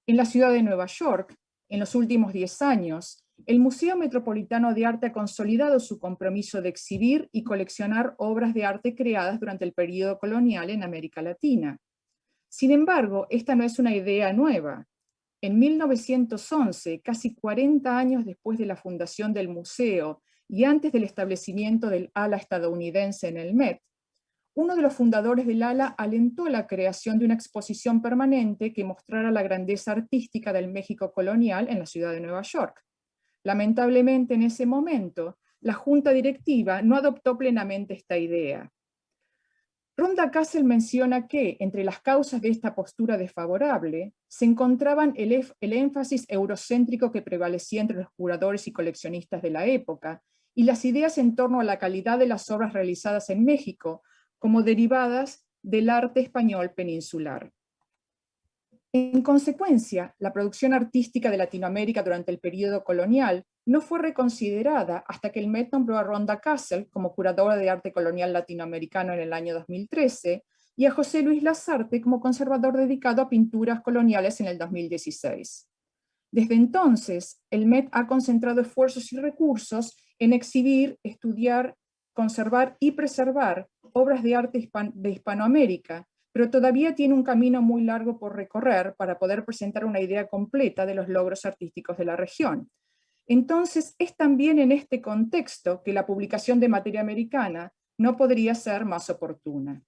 S3: En la ciudad de Nueva York, en los últimos 10 años, el Museo Metropolitano de Arte ha consolidado su compromiso de exhibir y coleccionar obras de arte creadas durante el período colonial en América Latina. Sin embargo, esta no es una idea nueva. En 1911, casi 40 años después de la fundación del museo y antes del establecimiento del ala estadounidense en el Met, uno de los fundadores del ala alentó la creación de una exposición permanente que mostrara la grandeza artística del México colonial en la ciudad de Nueva York. Lamentablemente, en ese momento, la junta directiva no adoptó plenamente esta idea. Rhonda Cassell menciona que, entre las causas de esta postura desfavorable, se encontraban el énfasis eurocéntrico que prevalecía entre los curadores y coleccionistas de la época, y las ideas en torno a la calidad de las obras realizadas en México, como derivadas del arte español peninsular. En consecuencia, la producción artística de Latinoamérica durante el período colonial no fue reconsiderada hasta que el Met nombró a Rhonda Cassell como curadora de arte colonial latinoamericano en el año 2013 y a José Luis Lazarte como conservador dedicado a pinturas coloniales en el 2016. Desde entonces, el Met ha concentrado esfuerzos y recursos en exhibir, estudiar, conservar y preservar obras de arte de Hispanoamérica, pero todavía tiene un camino muy largo por recorrer para poder presentar una idea completa de los logros artísticos de la región. Entonces, es también en este contexto que la publicación de Materia Americana no podría ser más oportuna.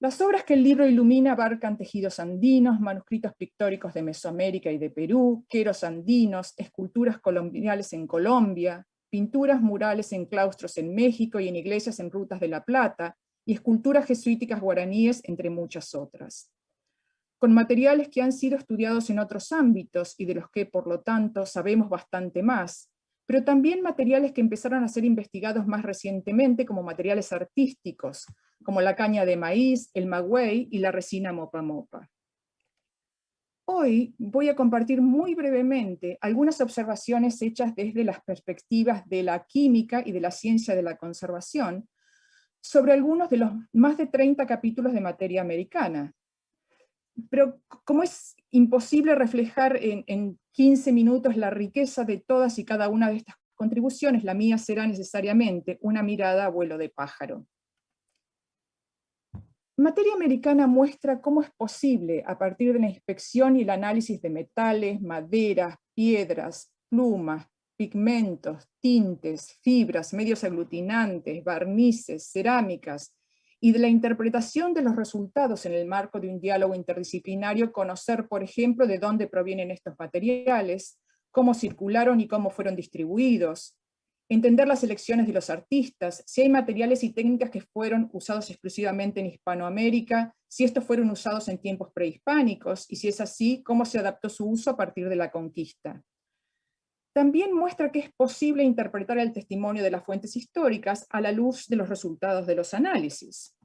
S3: Las obras que el libro ilumina abarcan tejidos andinos, manuscritos pictóricos de Mesoamérica y de Perú, queros andinos, esculturas coloniales en Colombia, pinturas murales en claustros en México y en iglesias en Rutas de la Plata, y esculturas jesuíticas guaraníes, entre muchas otras. Con materiales que han sido estudiados en otros ámbitos y de los que, por lo tanto, sabemos bastante más, pero también materiales que empezaron a ser investigados más recientemente como materiales artísticos, como la caña de maíz, el maguey y la resina mopa mopa. Hoy voy a compartir muy brevemente algunas observaciones hechas desde las perspectivas de la química y de la ciencia de la conservación, sobre algunos de los más de 30 capítulos de Materia Americana. Pero como es imposible reflejar en 15 minutos la riqueza de todas y cada una de estas contribuciones, la mía será necesariamente una mirada a vuelo de pájaro. Materia Americana muestra cómo es posible, a partir de la inspección y el análisis de metales, maderas, piedras, plumas, pigmentos, tintes, fibras, medios aglutinantes, barnices, cerámicas, y de la interpretación de los resultados en el marco de un diálogo interdisciplinario, conocer, por ejemplo, de dónde provienen estos materiales, cómo circularon y cómo fueron distribuidos, entender las elecciones de los artistas, si hay materiales y técnicas que fueron usados exclusivamente en Hispanoamérica, si estos fueron usados en tiempos prehispánicos, y si es así, cómo se adaptó su uso a partir de la conquista. También muestra que es posible interpretar el testimonio de las fuentes históricas a la luz de los resultados de los análisis.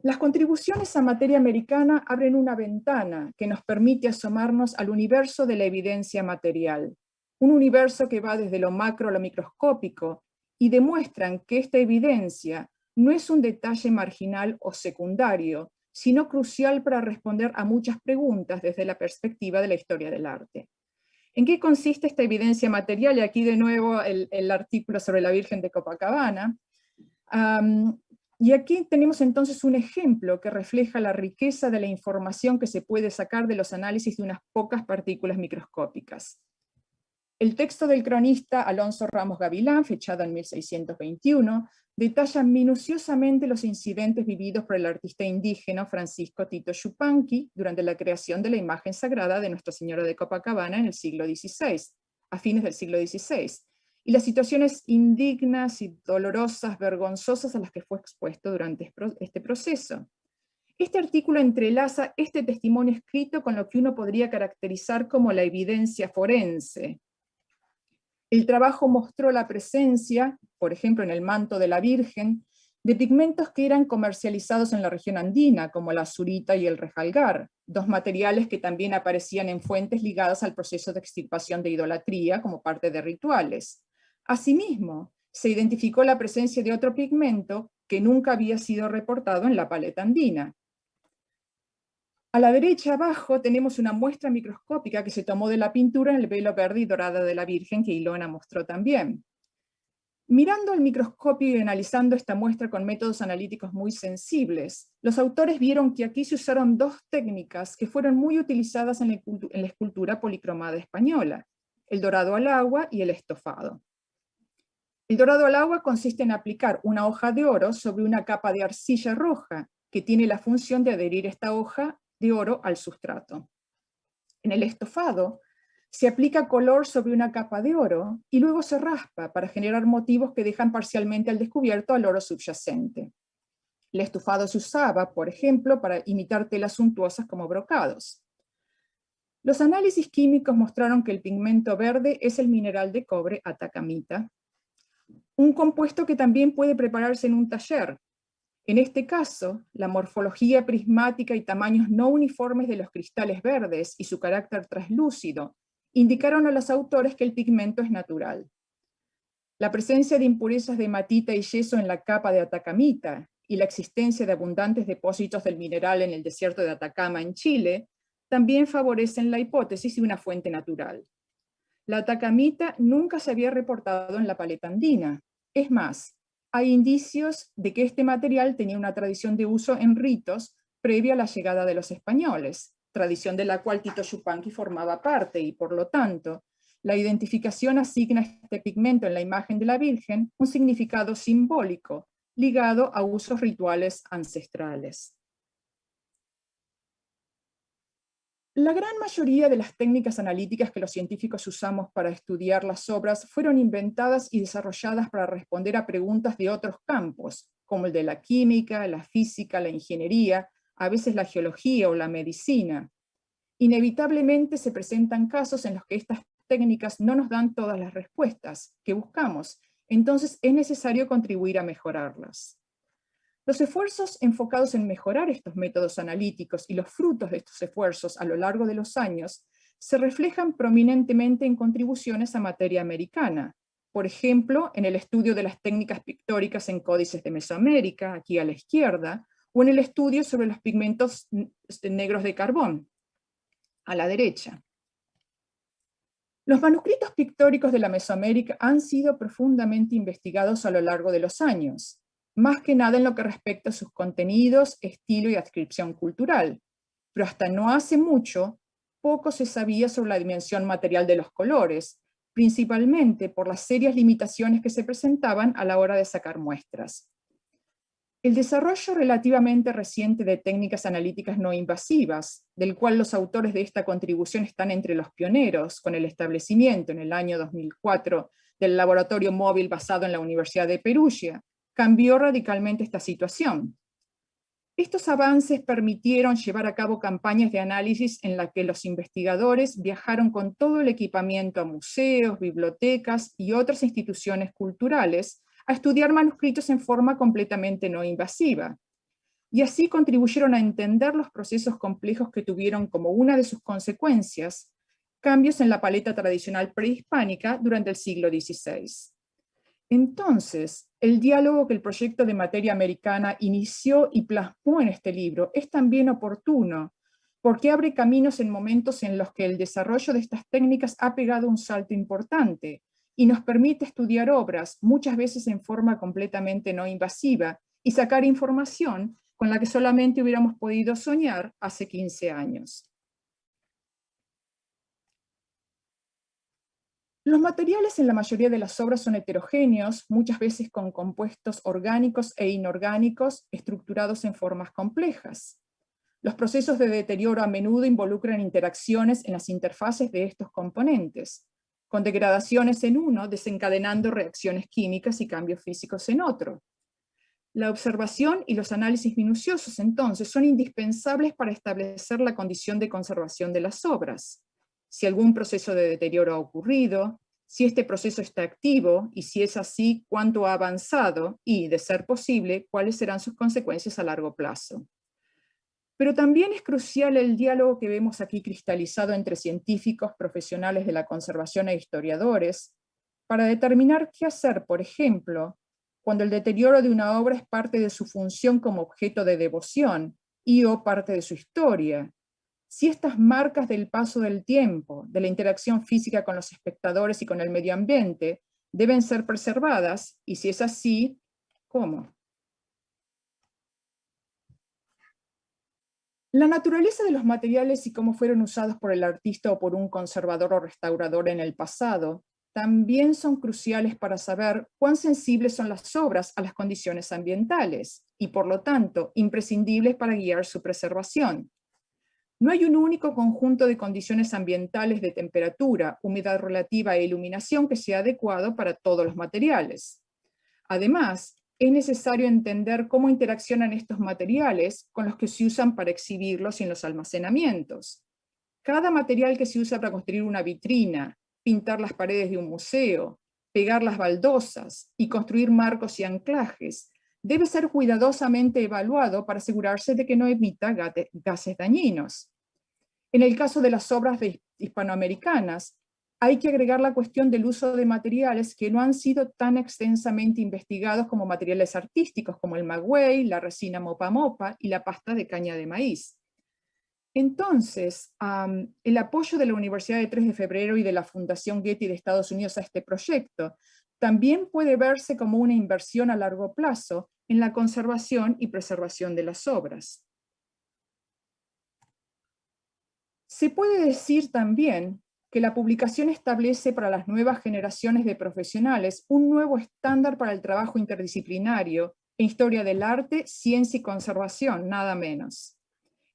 S3: Las contribuciones a materia americana abren una ventana que nos permite asomarnos al universo de la evidencia material, un universo que va desde lo macro a lo microscópico, y demuestran que esta evidencia no es un detalle marginal o secundario, sino crucial para responder a muchas preguntas desde la perspectiva de la historia del arte. ¿En qué consiste esta evidencia material? Y aquí de nuevo el artículo sobre la Virgen de Copacabana. Y aquí tenemos entonces un ejemplo que refleja la riqueza de la información que se puede sacar de los análisis de unas pocas partículas microscópicas. El texto del cronista Alonso Ramos Gavilán, fechado en 1621, detalla minuciosamente los incidentes vividos por el artista indígena Francisco Tito Yupanqui durante la creación de la imagen sagrada de Nuestra Señora de Copacabana en el siglo XVI, a fines del siglo XVI, y las situaciones indignas y dolorosas, vergonzosas a las que fue expuesto durante este proceso. Este artículo entrelaza este testimonio escrito con lo que uno podría caracterizar como la evidencia forense. El trabajo mostró la presencia, por ejemplo en el manto de la Virgen, de pigmentos que eran comercializados en la región andina, como la azurita y el rejalgar, dos materiales que también aparecían en fuentes ligadas al proceso de extirpación de idolatría como parte de rituales. Asimismo, se identificó la presencia de otro pigmento que nunca había sido reportado en la paleta andina. A la derecha abajo tenemos una muestra microscópica que se tomó de la pintura en el velo verde y dorado de la Virgen que Ilona mostró también. Mirando al microscopio y analizando esta muestra con métodos analíticos muy sensibles, los autores vieron que aquí se usaron dos técnicas que fueron muy utilizadas en la escultura policromada española, el dorado al agua y el estofado. El dorado al agua consiste en aplicar una hoja de oro sobre una capa de arcilla roja, que tiene la función de adherir esta hoja de oro al sustrato. En el estofado, se aplica color sobre una capa de oro y luego se raspa para generar motivos que dejan parcialmente al descubierto al oro subyacente. El estofado se usaba, por ejemplo, para imitar telas suntuosas como brocados. Los análisis químicos mostraron que el pigmento verde es el mineral de cobre atacamita, un compuesto que también puede prepararse en un taller. En este caso, la morfología prismática y tamaños no uniformes de los cristales verdes y su carácter translúcido indicaron a los autores que el pigmento es natural. La presencia de impurezas de hematita y yeso en la capa de atacamita y la existencia de abundantes depósitos del mineral en el desierto de Atacama en Chile también favorecen la hipótesis de una fuente natural. La atacamita nunca se había reportado en la paleta andina. Es más, hay indicios de que este material tenía una tradición de uso en ritos previa a la llegada de los españoles, tradición de la cual Tito Yupanqui formaba parte, y por lo tanto, la identificación asigna a este pigmento en la imagen de la Virgen un significado simbólico, ligado a usos rituales ancestrales. La gran mayoría de las técnicas analíticas que los científicos usamos para estudiar las obras fueron inventadas y desarrolladas para responder a preguntas de otros campos, como el de la química, la física, la ingeniería, a veces la geología o la medicina. Inevitablemente se presentan casos en los que estas técnicas no nos dan todas las respuestas que buscamos, entonces es necesario contribuir a mejorarlas. Los esfuerzos enfocados en mejorar estos métodos analíticos y los frutos de estos esfuerzos a lo largo de los años se reflejan prominentemente en contribuciones a materia americana, por ejemplo, en el estudio de las técnicas pictóricas en códices de Mesoamérica, aquí a la izquierda, o en el estudio sobre los pigmentos negros de carbón, a la derecha. Los manuscritos pictóricos de la Mesoamérica han sido profundamente investigados a lo largo de los años, más que nada en lo que respecta a sus contenidos, estilo y adscripción cultural, pero hasta no hace mucho, poco se sabía sobre la dimensión material de los colores, principalmente por las serias limitaciones que se presentaban a la hora de sacar muestras. El desarrollo relativamente reciente de técnicas analíticas no invasivas, del cual los autores de esta contribución están entre los pioneros, con el establecimiento en el año 2004 del laboratorio móvil basado en la Universidad de Perugia, cambió radicalmente esta situación. Estos avances permitieron llevar a cabo campañas de análisis en las que los investigadores viajaron con todo el equipamiento a museos, bibliotecas y otras instituciones culturales a estudiar manuscritos en forma completamente no invasiva. Y así contribuyeron a entender los procesos complejos que tuvieron como una de sus consecuencias cambios en la paleta tradicional prehispánica durante el siglo XVI. Entonces, el diálogo que el proyecto de Materia Americana inició y plasmó en este libro es también oportuno, porque abre caminos en momentos en los que el desarrollo de estas técnicas ha pegado un salto importante y nos permite estudiar obras, muchas veces en forma completamente no invasiva, y sacar información con la que solamente hubiéramos podido soñar hace 15 años. Los materiales en la mayoría de las obras son heterogéneos, muchas veces con compuestos orgánicos e inorgánicos estructurados en formas complejas. Los procesos de deterioro a menudo involucran interacciones en las interfaces de estos componentes, con degradaciones en uno desencadenando reacciones químicas y cambios físicos en otro. La observación y los análisis minuciosos, entonces, son indispensables para establecer la condición de conservación de las obras. Si algún proceso de deterioro ha ocurrido, si este proceso está activo, y si es así, cuánto ha avanzado, y, de ser posible, cuáles serán sus consecuencias a largo plazo. Pero también es crucial el diálogo que vemos aquí cristalizado entre científicos, profesionales de la conservación e historiadores, para determinar qué hacer, por ejemplo, cuando el deterioro de una obra es parte de su función como objeto de devoción y o parte de su historia. Si estas marcas del paso del tiempo, de la interacción física con los espectadores y con el medio ambiente, deben ser preservadas, y si es así, ¿cómo? La naturaleza de los materiales y cómo fueron usados por el artista o por un conservador o restaurador en el pasado, también son cruciales para saber cuán sensibles son las obras a las condiciones ambientales, y por lo tanto, imprescindibles para guiar su preservación. No hay un único conjunto de condiciones ambientales de temperatura, humedad relativa e iluminación que sea adecuado para todos los materiales. Además, es necesario entender cómo interaccionan estos materiales con los que se usan para exhibirlos en los almacenamientos. Cada material que se usa para construir una vitrina, pintar las paredes de un museo, pegar las baldosas y construir marcos y anclajes, debe ser cuidadosamente evaluado para asegurarse de que no emita gases dañinos. En el caso de las obras hispanoamericanas, hay que agregar la cuestión del uso de materiales que no han sido tan extensamente investigados como materiales artísticos, como el maguey, la resina mopa mopa y la pasta de caña de maíz. Entonces, el apoyo de la Universidad de 3 de Febrero y de la Fundación Getty de Estados Unidos a este proyecto también puede verse como una inversión a largo plazo en la conservación y preservación de las obras. Se puede decir también que la publicación establece para las nuevas generaciones de profesionales un nuevo estándar para el trabajo interdisciplinario en historia del arte, ciencia y conservación, nada menos.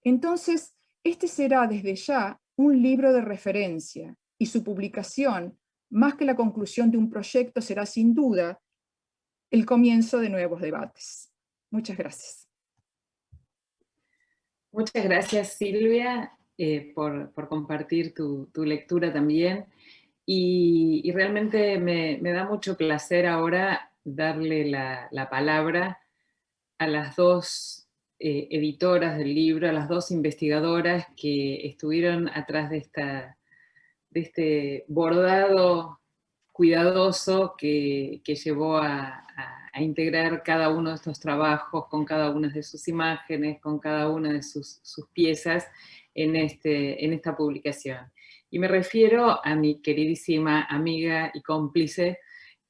S3: Entonces, este será desde ya un libro de referencia, y su publicación, más que la conclusión de un proyecto, será sin duda el comienzo de nuevos debates. Muchas gracias.
S1: Muchas gracias, Silvia, por compartir tu lectura también. Y realmente me da mucho placer ahora darle la palabra a las dos editoras del libro, a las dos investigadoras que estuvieron atrás de este bordado cuidadoso que llevó a integrar cada uno de estos trabajos con cada una de sus imágenes, con cada una de sus piezas en esta publicación. Y me refiero a mi queridísima amiga y cómplice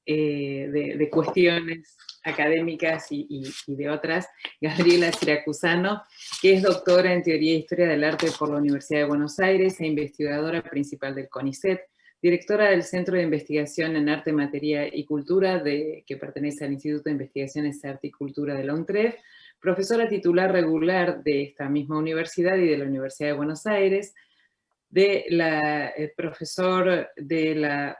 S1: de cuestiones académicas y de otras, Gabriela Siracusano, que es doctora en Teoría e Historia del Arte por la Universidad de Buenos Aires e investigadora principal del CONICET, directora del Centro de Investigación en Arte, Materia y Cultura, que pertenece al Instituto de Investigaciones Arte y Cultura de la UNTREF, profesora titular regular de esta misma universidad y de la Universidad de Buenos Aires, profesor de la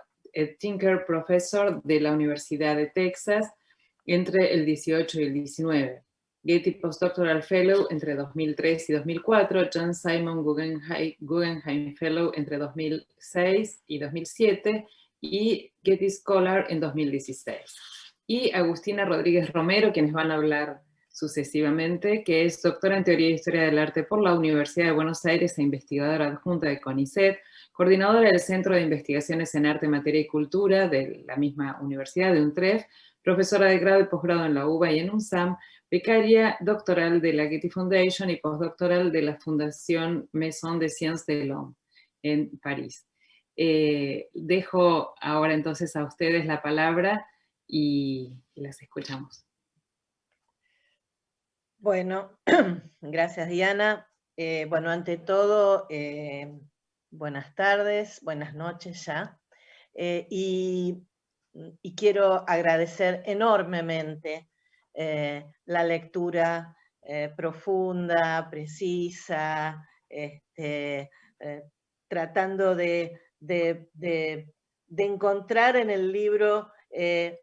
S1: Tinker Professor de la Universidad de Texas entre el 18 y el 19. Getty Postdoctoral Fellow entre 2003 y 2004, John Simon Guggenheim Fellow entre 2006 y 2007, y Getty Scholar en 2016. Y Agustina Rodríguez Romero, quienes van a hablar sucesivamente, que es doctora en Teoría e Historia del Arte por la Universidad de Buenos Aires e investigadora adjunta de CONICET, coordinadora del Centro de Investigaciones en Arte, Materia y Cultura de la misma universidad, de UNTREF, profesora de grado y posgrado en la UBA y en UNSAM, becaria doctoral de la Getty Foundation y postdoctoral de la Fundación Maison des Sciences de l'Homme en París. Dejo ahora entonces a ustedes la palabra y las escuchamos.
S4: Bueno, gracias Diana. Bueno, ante todo, buenas tardes, buenas noches ya. Y quiero agradecer enormemente la lectura profunda, precisa, tratando de encontrar en el libro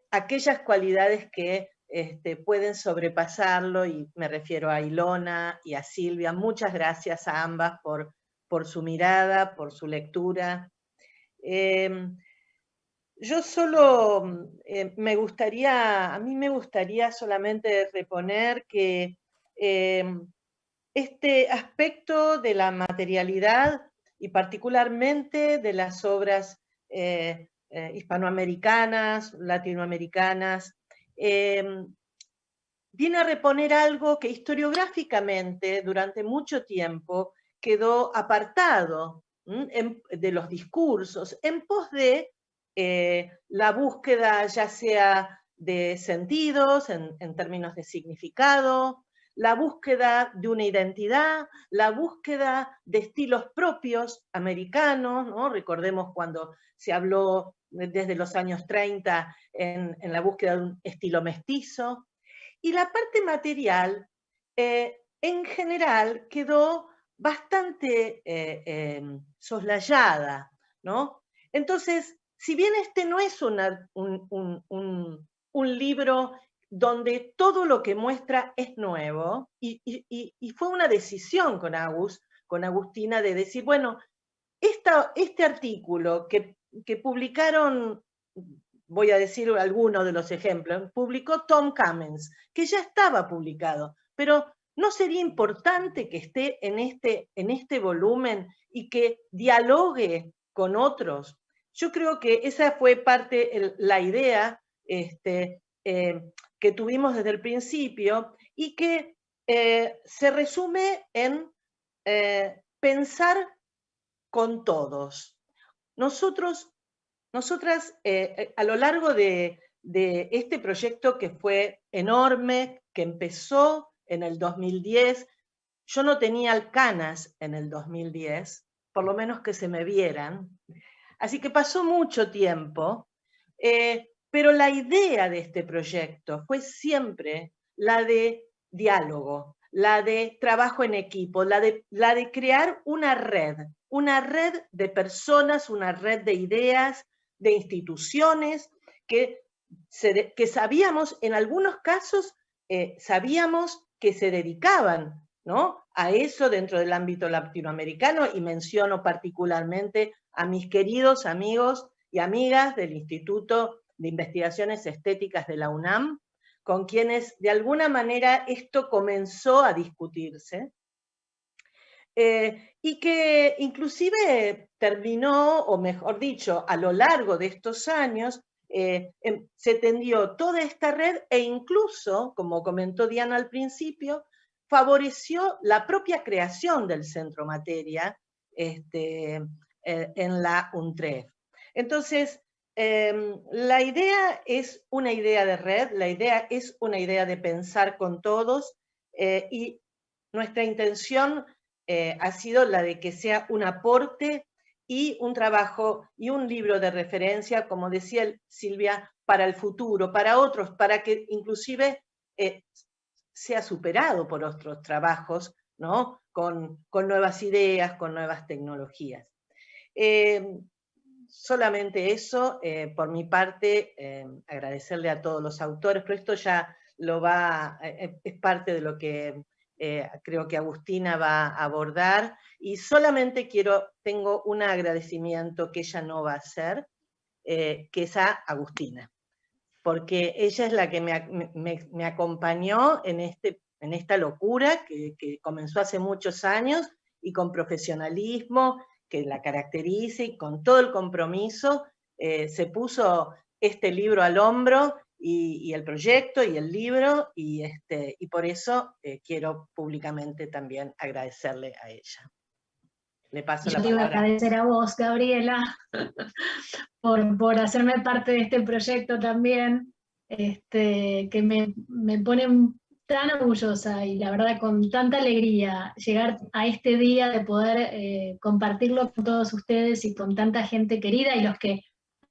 S4: aquellas cualidades que pueden sobrepasarlo, y me refiero a Ilona y a Silvia. Muchas gracias a ambas por su mirada, por su lectura. Yo solo a mí me gustaría solamente reponer que este aspecto de la materialidad, y particularmente de las obras hispanoamericanas, latinoamericanas, viene a reponer algo que historiográficamente durante mucho tiempo quedó apartado de los discursos en pos de la búsqueda ya sea de sentidos en términos de significado, la búsqueda de una identidad, la búsqueda de estilos propios americanos, ¿no? Recordemos cuando se habló desde los años 30 en la búsqueda de un estilo mestizo. Y la parte material, en general, quedó bastante soslayada, ¿no? Entonces, si bien este no es un libro donde todo lo que muestra es nuevo, y fue una decisión con Agustina, de decir, bueno, este artículo que publicaron, voy a decir algunos de los ejemplos, publicó Tom Cummins, que ya estaba publicado, pero ¿no sería importante que esté en este volumen y que dialogue con otros? Yo creo que esa fue parte, la idea que tuvimos desde el principio, y que se resume en pensar con todos. Nosotras, a lo largo de este proyecto, que fue enorme, que empezó en el 2010, yo no tenía canas en el 2010, por lo menos que se me vieran, así que pasó mucho tiempo, pero la idea de este proyecto fue siempre la de diálogo, la de trabajo en equipo, la de crear una red de personas, una red de ideas, de instituciones, que sabíamos, en algunos casos, sabíamos que se dedicaban, ¿no?, a eso dentro del ámbito latinoamericano, y menciono particularmente a mis queridos amigos y amigas del Instituto de Investigaciones Estéticas de la UNAM, con quienes de alguna manera esto comenzó a discutirse, y que inclusive terminó, o mejor dicho, a lo largo de estos años, se tendió toda esta red, e incluso, como comentó Diana al principio, favoreció la propia creación del Centro Materia en la UNTREF. Entonces, la idea es una idea de red, la idea es una idea de pensar con todos, y nuestra intención ha sido la de que sea un aporte y un trabajo y un libro de referencia, como decía Silvia, para el futuro, para otros, para que inclusive sea superado por otros trabajos, ¿no?, con nuevas ideas, con nuevas tecnologías. solamente eso, por mi parte, agradecerle a todos los autores, pero esto ya es parte de lo que creo que Agustina va a abordar, y solamente tengo un agradecimiento que ella no va a hacer, que es a Agustina, porque ella es la que me acompañó en esta locura que comenzó hace muchos años, y con profesionalismo que la caracteriza, y con todo el compromiso se puso este libro al hombro, y el proyecto y el libro, y por eso quiero públicamente también agradecerle a ella. Le paso la palabra.
S5: Yo te iba a agradecer a vos, Gabriela, por hacerme parte de este proyecto también, que me pone tan orgullosa, y la verdad con tanta alegría llegar a este día de poder compartirlo con todos ustedes y con tanta gente querida, y los que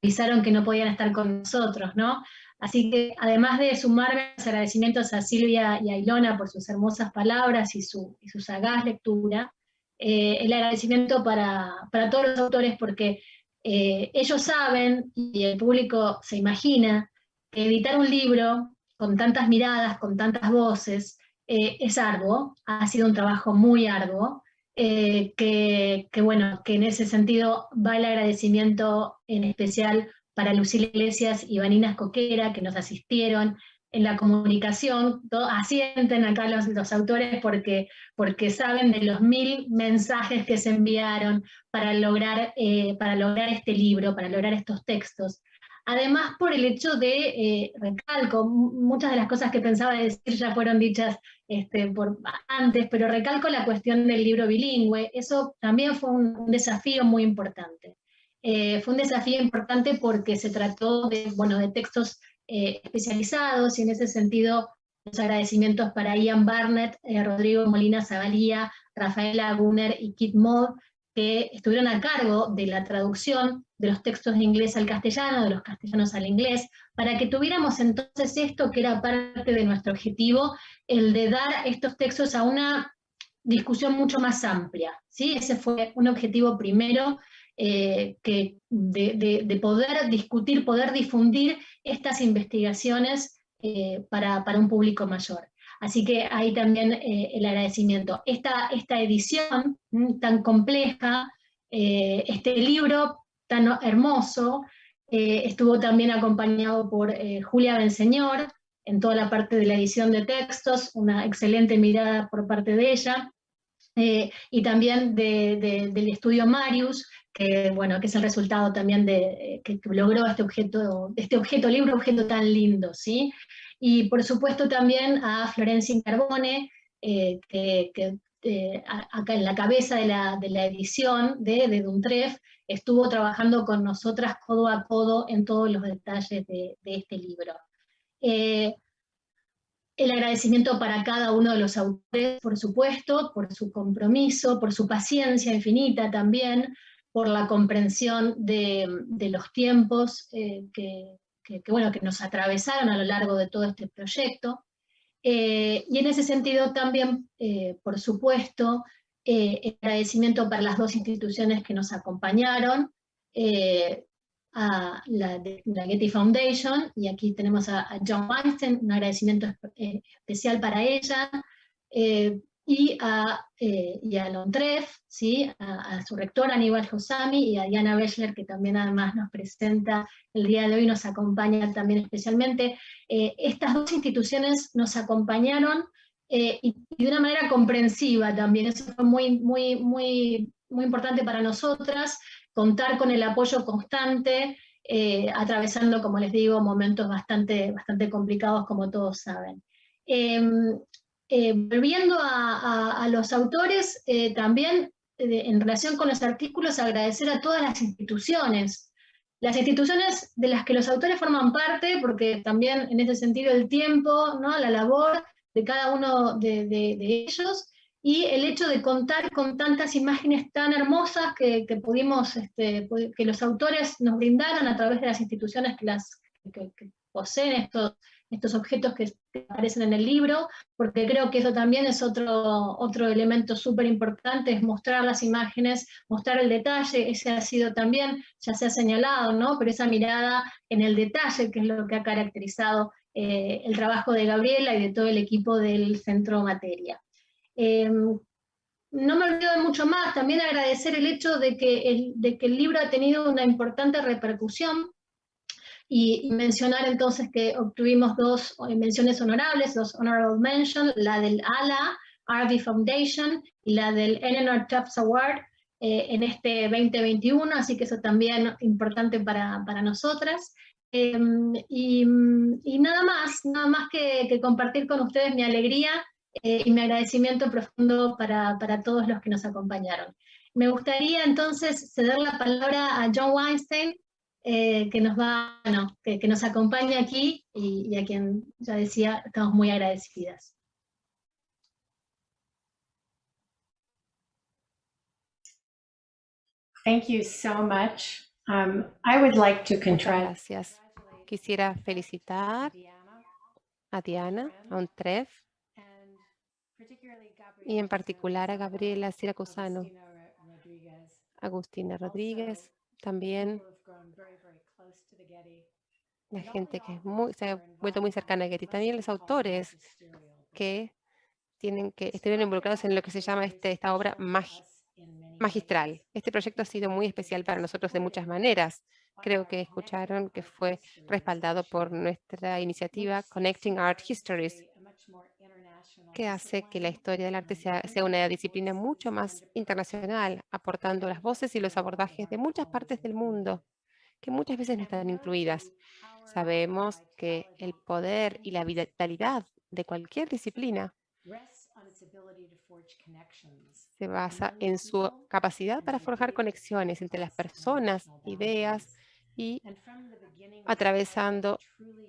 S5: avisaron que no podían estar con nosotros, ¿no? Así que además de sumarme a los agradecimientos a Silvia y a Ilona por sus hermosas palabras y su sagaz lectura, el agradecimiento para todos los autores, porque ellos saben, y el público se imagina, que editar un libro con tantas miradas, con tantas voces, es arduo, ha sido un trabajo muy arduo, bueno, que en ese sentido va el agradecimiento en especial para Lucila Iglesias y Vanina Escoquera, que nos asistieron en la comunicación. Asienten acá los autores porque saben de los 1000 mensajes que se enviaron para lograr este libro, para lograr estos textos. Además, por el hecho de, recalco, muchas de las cosas que pensaba decir ya fueron dichas antes, pero recalco la cuestión del libro bilingüe. Eso también fue un desafío muy importante. Fue un desafío importante porque se trató de textos especializados, y en ese sentido los agradecimientos para Ian Barnett, Rodrigo Molina Zavalía, Rafaela Gunner y Kit Modd, que estuvieron a cargo de la traducción de los textos de inglés al castellano, de los castellanos al inglés, para que tuviéramos entonces esto que era parte de nuestro objetivo, el de dar estos textos a una discusión mucho más amplia, ¿sí? Ese fue un objetivo primero, de poder discutir, poder difundir estas investigaciones para un público mayor. Así que ahí también el agradecimiento. Esta edición tan compleja, este libro tan hermoso, estuvo también acompañado por Julia Benseñor en toda la parte de la edición de textos, una excelente mirada por parte de ella, y también del estudio Marius, que es el resultado también que logró este objeto tan lindo, ¿sí? Y por supuesto también a Florencia Carbone, acá en la cabeza de la edición de Duntref, estuvo trabajando con nosotras codo a codo en todos los detalles de este libro. El agradecimiento para cada uno de los autores, por supuesto, por su compromiso, por su paciencia infinita también, por la comprensión de los tiempos que nos atravesaron a lo largo de todo este proyecto. Y en ese sentido también, por supuesto, el agradecimiento para las dos instituciones que nos acompañaron, a la Getty Foundation, y aquí tenemos a John Weinstein, un agradecimiento especial para ella, y a Duntref, ¿sí? a su rectora Aníbal Josami, y a Diana Bechler, que también además nos presenta el día de hoy, nos acompaña también especialmente. Estas dos instituciones nos acompañaron y de una manera comprensiva también. Eso fue muy importante para nosotras, contar con el apoyo constante, atravesando, como les digo, momentos bastante complicados, como todos saben. Volviendo a los autores, también en relación con los artículos, agradecer a todas las instituciones de las que los autores forman parte, porque también en ese sentido el tiempo, ¿no? La labor de cada uno de ellos, y el hecho de contar con tantas imágenes tan hermosas que pudimos, que los autores nos brindaron a través de las instituciones que poseen estos objetos que aparecen en el libro, porque creo que eso también es otro elemento súper importante, es mostrar las imágenes, mostrar el detalle. Ese ha sido también, ya se ha señalado, ¿no? Pero esa mirada en el detalle, que es lo que ha caracterizado el trabajo de Gabriela y de todo el equipo del Centro Materia. No me olvido de mucho más, también agradecer el hecho de que el libro ha tenido una importante repercusión, y mencionar entonces que obtuvimos 2 menciones honorables, 2 honorable mentions, la del ALA, RV Foundation, y la del Eleanor Tufts Award en este 2021, así que eso también importante para nosotras. Y nada más que compartir con ustedes mi alegría y mi agradecimiento profundo para todos los que nos acompañaron. Me gustaría entonces ceder la palabra a John Weinstein, que nos acompaña aquí y a quien ya decía, estamos muy agradecidas.
S6: Thank you so much. I would like to
S7: Muchas gracias. Quisiera felicitar a Diana, a Ontrev, y en particular a Gabriela Siracusano, Agustina Rodríguez, también la gente que se ha vuelto muy cercana a Getty, también los autores que estuvieron involucrados en lo que se llama esta obra magistral. Este proyecto ha sido muy especial para nosotros de muchas maneras. Creo que escucharon que fue respaldado por nuestra iniciativa Connecting Art Histories, que hace que la historia del arte sea una disciplina mucho más internacional, aportando las voces y los abordajes de muchas partes del mundo, que muchas veces no están incluidas. Sabemos que el poder y la vitalidad de cualquier disciplina se basa en su capacidad para forjar conexiones entre las personas, ideas y atravesando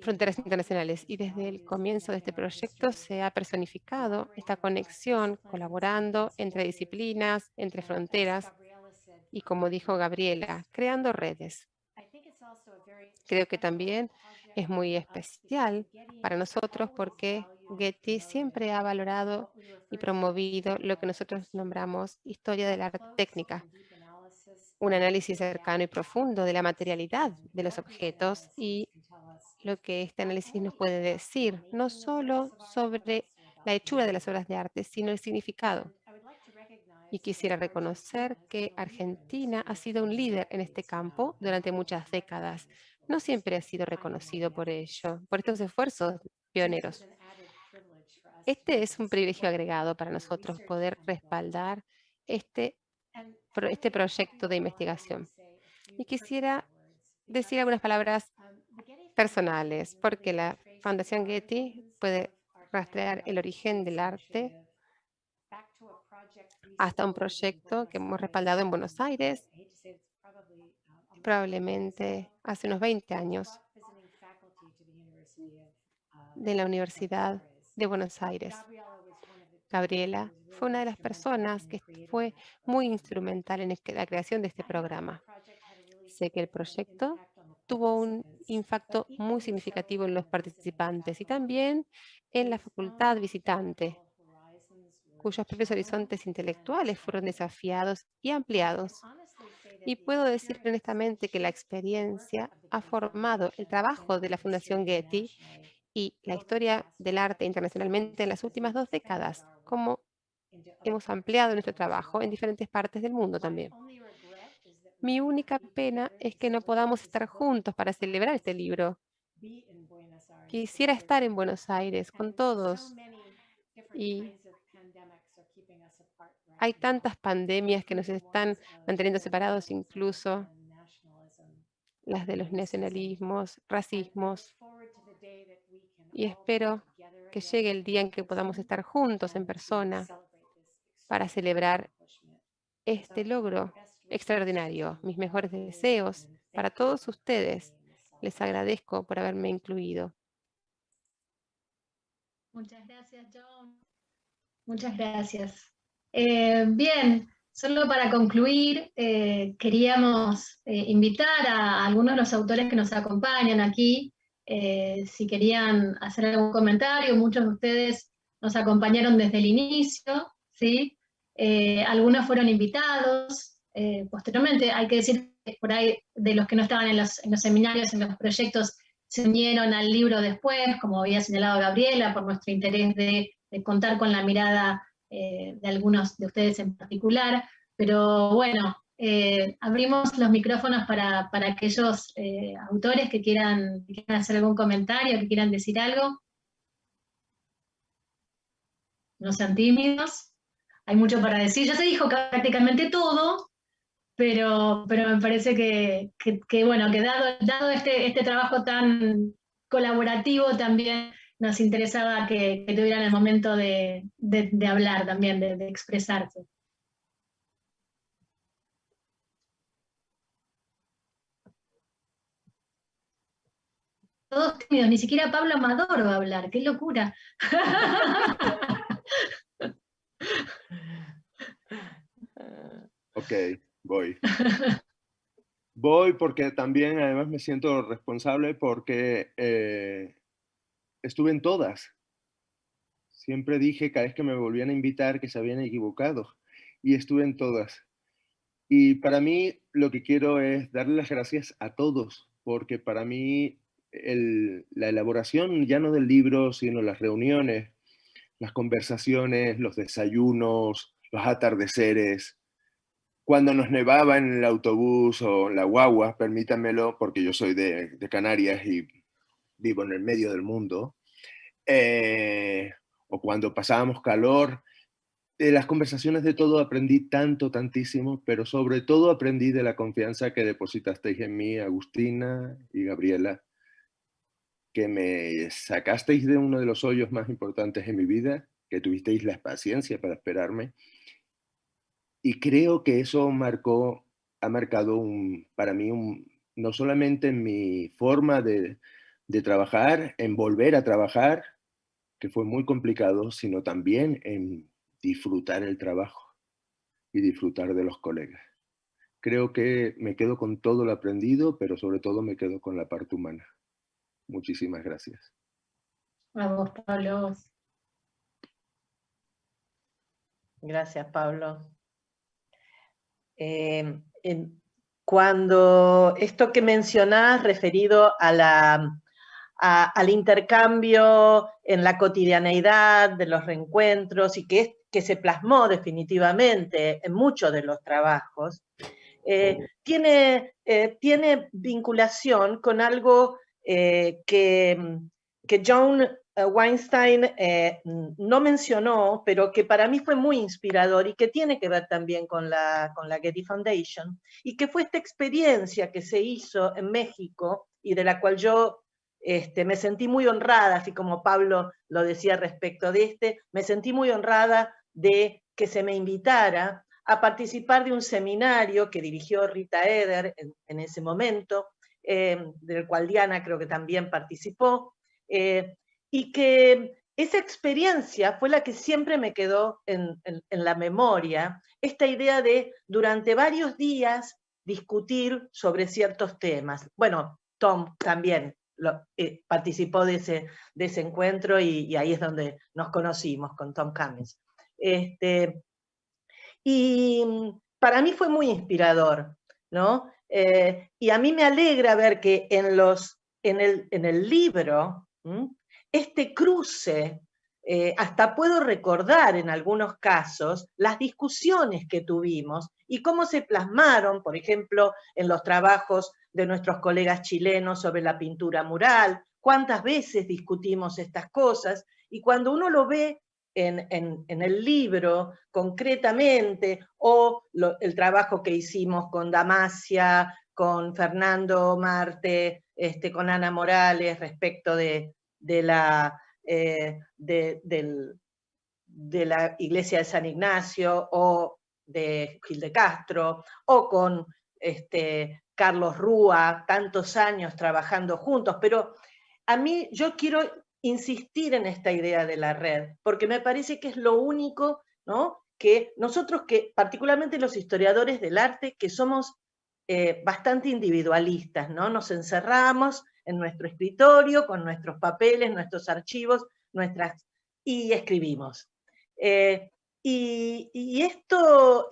S7: fronteras internacionales. Y desde el comienzo de este proyecto se ha personificado esta conexión, colaborando entre disciplinas, entre fronteras y, como dijo Gabriela, creando redes. Creo que también es muy especial para nosotros porque Getty siempre ha valorado y promovido lo que nosotros nombramos historia del arte técnica, un análisis cercano y profundo de la materialidad de los objetos y lo que este análisis nos puede decir, no solo sobre la hechura de las obras de arte, sino el significado. Y quisiera reconocer que Argentina ha sido un líder en este campo durante muchas décadas. No siempre ha sido reconocido por ello, por estos esfuerzos pioneros. Este es un privilegio agregado para nosotros, poder respaldar este proyecto de investigación. Y quisiera decir algunas palabras personales, porque la Fundación Getty puede rastrear el origen del arte hasta un proyecto que hemos respaldado en Buenos Aires, probablemente hace unos 20 años, de la Universidad de Buenos Aires. Gabriela fue una de las personas que fue muy instrumental en la creación de este programa. Sé que el proyecto tuvo un impacto muy significativo en los participantes y también en la facultad visitante, cuyos propios horizontes intelectuales fueron desafiados y ampliados. Y puedo decir honestamente que la experiencia ha formado el trabajo de la Fundación Getty y la historia del arte internacionalmente en las últimas 2 décadas, como hemos ampliado nuestro trabajo en diferentes partes del mundo también. Mi única pena es que no podamos estar juntos para celebrar este libro. Quisiera estar en Buenos Aires con todos. Y hay tantas pandemias que nos están manteniendo separados, incluso las de los nacionalismos, racismos. Y espero que llegue el día en que podamos estar juntos en persona para celebrar este logro extraordinario. Mis mejores deseos para todos ustedes. Les agradezco por haberme incluido.
S5: Muchas gracias, John. Muchas gracias. Bien, solo para concluir, queríamos invitar a algunos de los autores que nos acompañan aquí si querían hacer algún comentario. Muchos de ustedes nos acompañaron desde el inicio, ¿sí? Algunos fueron invitados posteriormente. Hay que decir que por ahí, de los que no estaban en los seminarios, en los proyectos, se unieron al libro después, como había señalado Gabriela, por nuestro interés de contar con la mirada de algunos de ustedes en particular. Pero bueno, abrimos los micrófonos para aquellos autores que quieran hacer algún comentario, que quieran decir algo. No sean tímidos, hay mucho para decir. Ya se dijo prácticamente todo, pero me parece que bueno, que dado este trabajo tan colaborativo, también nos interesaba que tuvieran el momento de hablar también, de expresarse. Todos tímidos, ni siquiera Pablo Amador va a hablar, qué locura.
S8: Ok, voy. Voy porque también además me siento responsable porque estuve en todas. Siempre dije cada vez que me volvían a invitar que se habían equivocado y estuve en todas. Y para mí lo que quiero es darle las gracias a todos, porque para mí la elaboración ya no del libro, sino las reuniones, las conversaciones, los desayunos, los atardeceres, cuando nos nevaba en el autobús o en la guagua, permítanmelo, porque yo soy de Canarias y vivo en el medio del mundo, o cuando pasábamos calor. De las conversaciones de todo aprendí tantísimo, pero sobre todo aprendí de la confianza que depositasteis en mí, Agustina y Gabriela, que me sacasteis de uno de los hoyos más importantes en mi vida, que tuvisteis la paciencia para esperarme. Y creo que eso ha marcado para mí no solamente en mi forma de trabajar, en volver a trabajar, que fue muy complicado, sino también en disfrutar el trabajo y disfrutar de los colegas. Creo que me quedo con todo lo aprendido, pero sobre todo me quedo con la parte humana. Muchísimas gracias.
S5: Vamos, Pablo.
S4: Gracias, Pablo. Cuando esto que mencionás referido a al intercambio en la cotidianeidad de los reencuentros y que se plasmó definitivamente en muchos de los trabajos, tiene vinculación con algo que John Weinstein no mencionó, pero que para mí fue muy inspirador y que tiene que ver también con la Getty Foundation, y que fue esta experiencia que se hizo en México y de la cual yo me sentí muy honrada, así como Pablo lo decía respecto de me sentí muy honrada de que se me invitara a participar de un seminario que dirigió Rita Eder en ese momento, del cual Diana creo que también participó, y que esa experiencia fue la que siempre me quedó en la memoria, esta idea de durante varios días discutir sobre ciertos temas. Bueno, Tom también participó de ese encuentro y ahí es donde nos conocimos con Tom Cummings. Y para mí fue muy inspirador, ¿no? Y a mí me alegra ver que en el libro, este cruce, hasta puedo recordar en algunos casos las discusiones que tuvimos y cómo se plasmaron, por ejemplo, en los trabajos de nuestros colegas chilenos sobre la pintura mural, cuántas veces discutimos estas cosas, y cuando uno lo ve en el libro concretamente, o el trabajo que hicimos con Damasia, con Fernando Marte, con Ana Morales, respecto de la iglesia de San Ignacio, o de Gil de Castro, o con Carlos Rúa, tantos años trabajando juntos, pero a mí yo quiero insistir en esta idea de la red, porque me parece que es lo único, ¿no?, que nosotros, particularmente los historiadores del arte, que somos bastante individualistas, ¿no? Nos encerramos en nuestro escritorio, con nuestros papeles, nuestros archivos, y escribimos. Y esto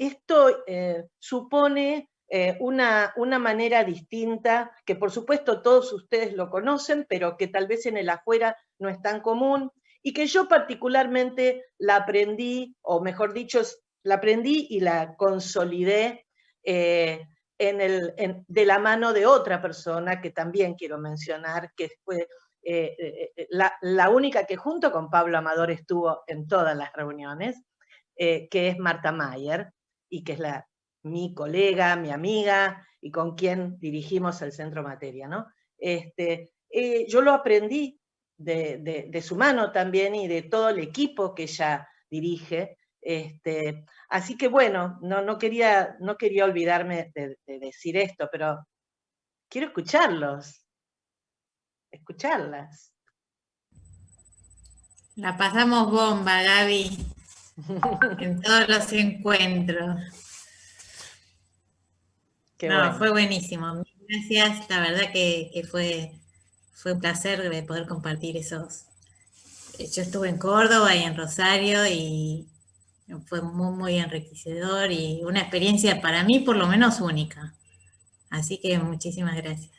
S4: supone una manera distinta, que por supuesto todos ustedes lo conocen, pero que tal vez en el afuera no es tan común, y que yo particularmente la aprendí, o mejor dicho, la aprendí y la consolidé de la mano de otra persona que también quiero mencionar, que fue la única que junto con Pablo Amador estuvo en todas las reuniones, que es Marta Mayer, y que es mi colega, mi amiga, y con quien dirigimos el Centro Materia, ¿no? Yo lo aprendí de su mano también, y de todo el equipo que ella dirige. Así que bueno, no quería olvidarme de decir esto, pero quiero escucharlas.
S9: La pasamos bomba, Gaby, en todos los encuentros.
S4: Bueno.
S9: Fue buenísimo. Gracias, la verdad que fue un placer poder compartir esos. Yo estuve en Córdoba y en Rosario y fue muy, muy enriquecedor y una experiencia para mí por lo menos única. Así que muchísimas gracias.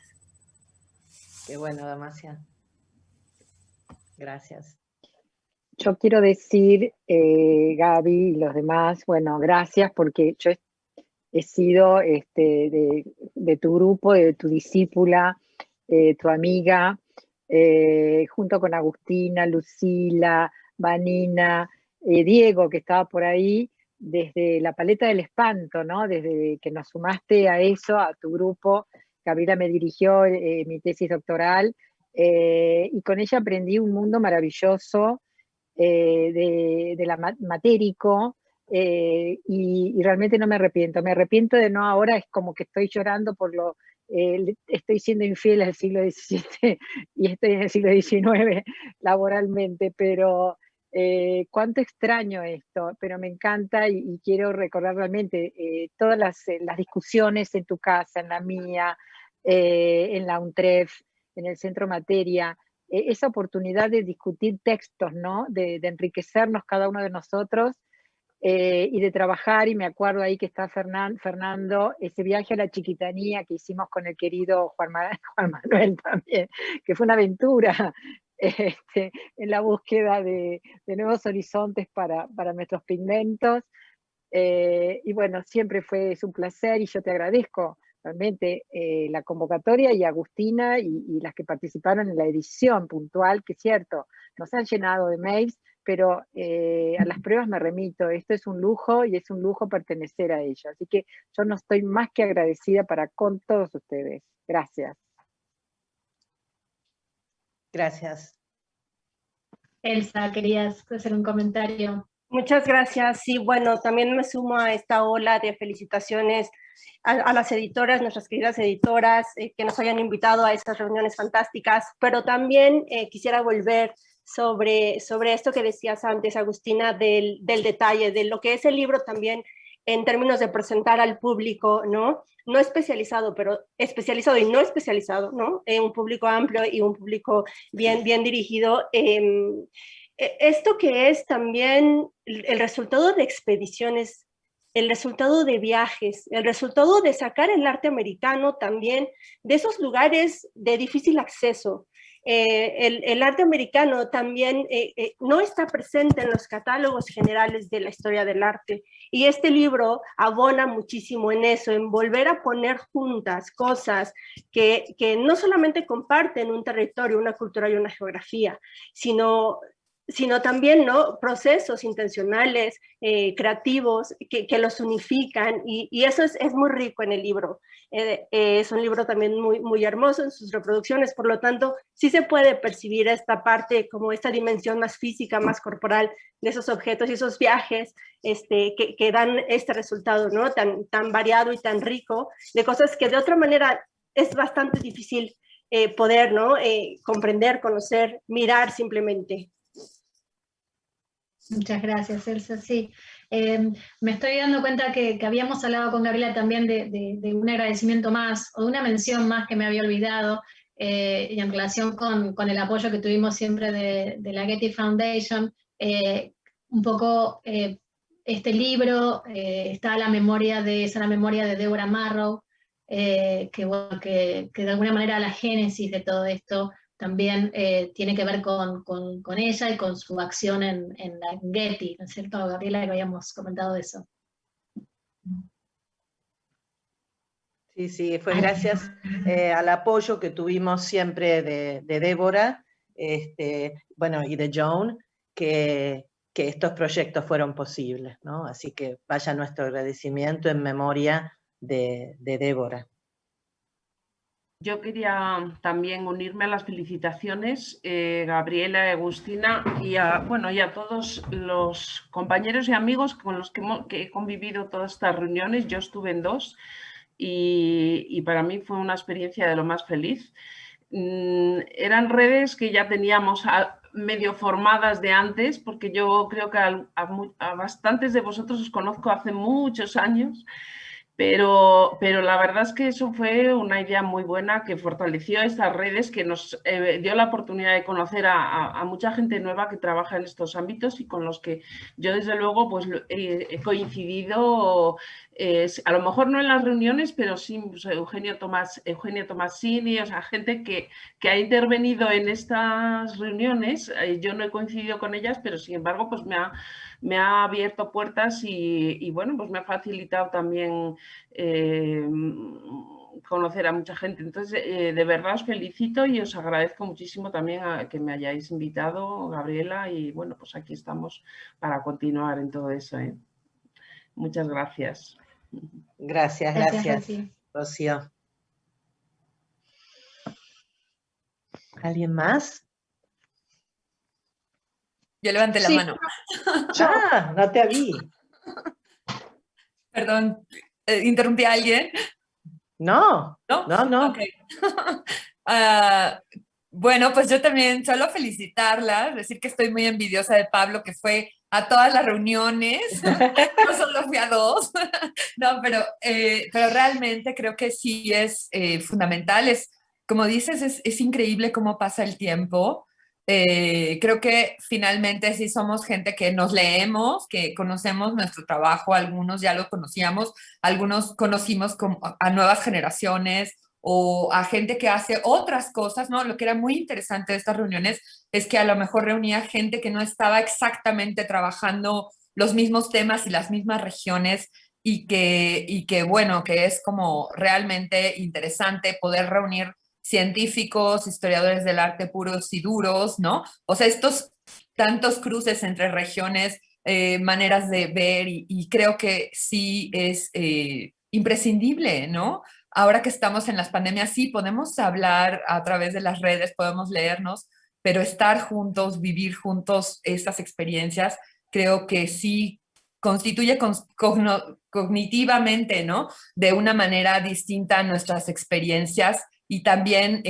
S4: Qué bueno, Damasia. Gracias.
S10: Yo quiero decir, Gaby y los demás, bueno, gracias, porque yo he sido de tu grupo, de tu discípula, tu amiga, junto con Agustina, Lucila, Vanina, Diego, que estaba por ahí, desde la paleta del espanto, ¿no? Desde que nos sumaste a eso, a tu grupo. Gabriela me dirigió mi tesis doctoral, y con ella aprendí un mundo maravilloso de la matérico, y realmente no me arrepiento de no ahora, es como que estoy llorando por estoy siendo infiel al siglo XVII y estoy en el siglo XIX laboralmente, pero cuánto extraño esto, pero me encanta y quiero recordar realmente todas las discusiones en tu casa, en la mía, en la UNTREF, en el Centro Materia, esa oportunidad de discutir textos, ¿no? De enriquecernos cada uno de nosotros, y de trabajar, y me acuerdo ahí que está Fernando, ese viaje a la Chiquitanía que hicimos con el querido Juan Manuel también, que fue una aventura en la búsqueda de nuevos horizontes para nuestros pigmentos, y bueno, siempre es un placer, y yo te agradezco realmente la convocatoria, y a Agustina y las que participaron en la edición puntual, que es cierto, nos han llenado de mails, pero a las pruebas me remito. Esto es un lujo, y es un lujo pertenecer a ello. Así que yo no estoy más que agradecida con todos ustedes. Gracias.
S4: Gracias.
S5: Elsa, querías hacer un comentario.
S11: Muchas gracias. Sí, bueno, también me sumo a esta ola de felicitaciones a las editoras, nuestras queridas editoras, que nos hayan invitado a estas reuniones fantásticas, pero también quisiera volver sobre esto que decías antes, Agustina, del detalle, de lo que es el libro también en términos de presentar al público, ¿no? No especializado, pero especializado y no especializado, ¿no? Un público amplio y un público bien dirigido. Esto que es también el resultado de expediciones, el resultado de viajes, el resultado de sacar el arte americano también de esos lugares de difícil acceso. El arte americano también no está presente en los catálogos generales de la historia del arte, y este libro abona muchísimo en eso, en volver a poner juntas cosas que no solamente comparten un territorio, una cultura y una geografía, sino también, ¿no?, procesos intencionales, creativos, que los unifican, y eso es muy rico en el libro. Es un libro también muy hermoso en sus reproducciones, por lo tanto, sí se puede percibir esta parte, como esta dimensión más física, más corporal de esos objetos y esos viajes que dan este resultado, ¿no?, tan variado y tan rico, de cosas que de otra manera es bastante difícil poder, ¿no?, comprender, conocer, mirar simplemente.
S5: Muchas gracias, Elsa. Sí, me estoy dando cuenta que habíamos hablado con Gabriela también de un agradecimiento más, o de una mención más que me había olvidado, y en relación con el apoyo que tuvimos siempre de la Getty Foundation, un poco este libro está a la memoria es a la memoria de Deborah Marrow, bueno, que de alguna manera la génesis de todo esto también tiene que ver con ella y con su acción en la Getty, ¿no es cierto, Gabriela, que habíamos comentado de eso?
S4: Sí, sí, fue gracias al apoyo que tuvimos siempre de Débora, bueno, y de Joan, que estos proyectos fueron posibles, ¿no? Así que vaya nuestro agradecimiento en memoria de Débora.
S12: Yo quería también unirme a las felicitaciones, Gabriela, Agustina, y a todos los compañeros y amigos con los que he convivido todas estas reuniones. Yo estuve en 2 y para mí fue una experiencia de lo más feliz. Eran redes que ya teníamos medio formadas de antes, porque yo creo que a bastantes de vosotros os conozco hace muchos años. Pero la verdad es que eso fue una idea muy buena que fortaleció estas redes, que nos dio la oportunidad de conocer a mucha gente nueva que trabaja en estos ámbitos y con los que yo desde luego pues, he coincidido, a lo mejor no en las reuniones, pero sí pues, Eugenio Tomasini, o sea, gente que ha intervenido en estas reuniones. Yo no he coincidido con ellas, pero sin embargo pues me ha abierto puertas y bueno, pues me ha facilitado también conocer a mucha gente. Entonces, de verdad os felicito y os agradezco muchísimo también a que me hayáis invitado, Gabriela, y bueno, pues aquí estamos para continuar en todo eso. Muchas gracias.
S4: Gracias, Rocío. ¿Alguien más?
S13: Yo levanté la mano.
S4: No te vi.
S13: Perdón, ¿interrumpí a alguien?
S4: No.
S13: Okay. Bueno, pues yo también solo felicitarla, decir que estoy muy envidiosa de Pablo, que fue a todas las reuniones, no solo fui a 2, no, pero realmente creo que sí es fundamental, como dices, es increíble cómo pasa el tiempo. Creo que finalmente sí somos gente que nos leemos, que conocemos nuestro trabajo, algunos ya lo conocíamos, algunos conocimos a nuevas generaciones o a gente que hace otras cosas, ¿no? Lo que era muy interesante de estas reuniones es que a lo mejor reunía gente que no estaba exactamente trabajando los mismos temas y las mismas regiones y que bueno, que es como realmente interesante poder reunir científicos, historiadores del arte puros y duros, ¿no? O sea, estos tantos cruces entre regiones, maneras de ver y creo que sí es imprescindible, ¿no? Ahora que estamos en las pandemias, sí, podemos hablar a través de las redes, podemos leernos, pero estar juntos, vivir juntos estas experiencias, creo que sí constituye cognitivamente, ¿no? De una manera distinta nuestras experiencias y también,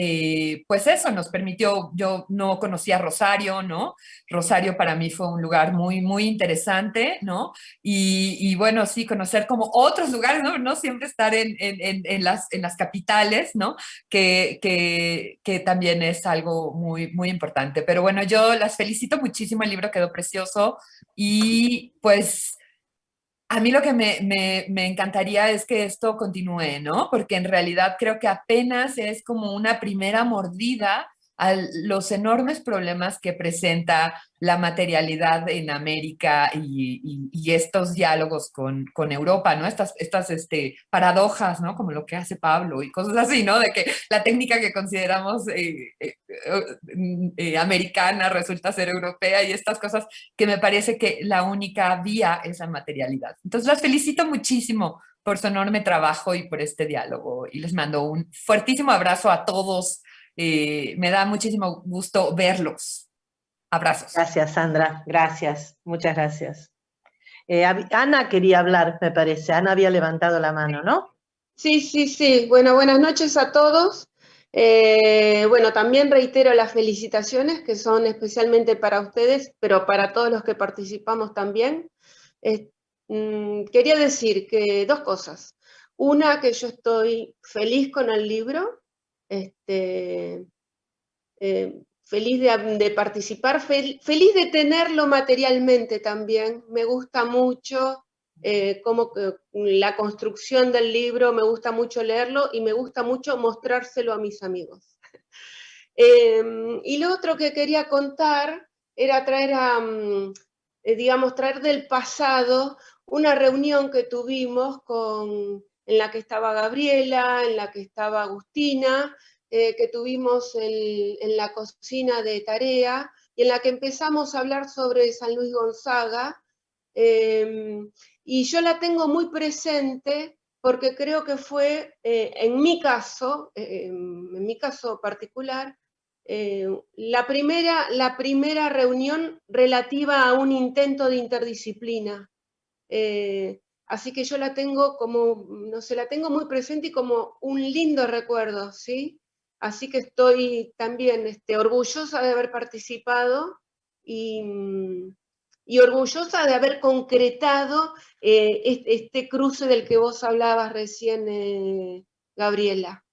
S13: pues eso nos permitió, yo no conocía Rosario, ¿no? Rosario para mí fue un lugar muy, muy interesante, ¿no? Y bueno, sí, conocer como otros lugares, ¿no? No siempre estar en las capitales, ¿no? Que también es algo muy, muy importante. Pero bueno, yo las felicito muchísimo, el libro quedó precioso y pues a mí lo que me encantaría es que esto continúe, ¿no? Porque en realidad creo que apenas es como una primera mordida a los enormes problemas que presenta la materialidad en América y estos diálogos con Europa, ¿no? Estas paradojas, ¿no? Como lo que hace Pablo y cosas así, ¿no? De que la técnica que consideramos americana resulta ser europea y estas cosas que me parece que la única vía es la materialidad. Entonces las felicito muchísimo por su enorme trabajo y por este diálogo y les mando un fuertísimo abrazo a todos. Me da muchísimo gusto verlos. Abrazos.
S4: Gracias, Sandra. Gracias. Muchas gracias. Ana quería hablar, me parece. Ana había levantado la mano, ¿no?
S14: Sí. Bueno, buenas noches a todos. Bueno, también reitero las felicitaciones que son especialmente para ustedes, pero para todos los que participamos también. Quería decir que 2 cosas. Una, que yo estoy feliz con el libro. Feliz de participar, feliz de tenerlo materialmente también. Me gusta mucho como la construcción del libro, me gusta mucho leerlo y me gusta mucho mostrárselo a mis amigos. Y lo otro que quería contar era traer traer del pasado una reunión que tuvimos en la que estaba Gabriela, en la que estaba Agustina, que tuvimos en la cocina de Tarea, y en la que empezamos a hablar sobre San Luis Gonzaga, y yo la tengo muy presente porque creo que fue, en mi caso particular, la primera reunión relativa a un intento de interdisciplina. Así que yo la tengo como, no sé, la tengo muy presente y como un lindo recuerdo, ¿sí? Así que estoy también orgullosa de haber participado y orgullosa de haber concretado este cruce del que vos hablabas recién, Gabriela,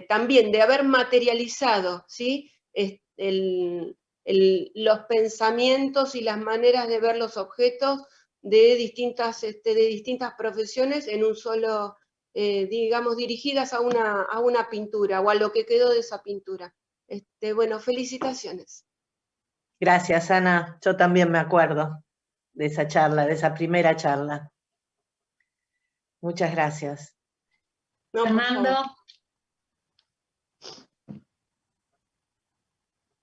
S14: también de haber materializado, ¿sí? Los pensamientos y las maneras de ver los objetos de distintas profesiones en un solo, digamos, dirigidas a una pintura o a lo que quedó de esa pintura. Bueno, felicitaciones.
S4: Gracias, Ana. Yo también me acuerdo de esa charla, de esa primera charla. Muchas gracias.
S14: No,
S5: Fernando.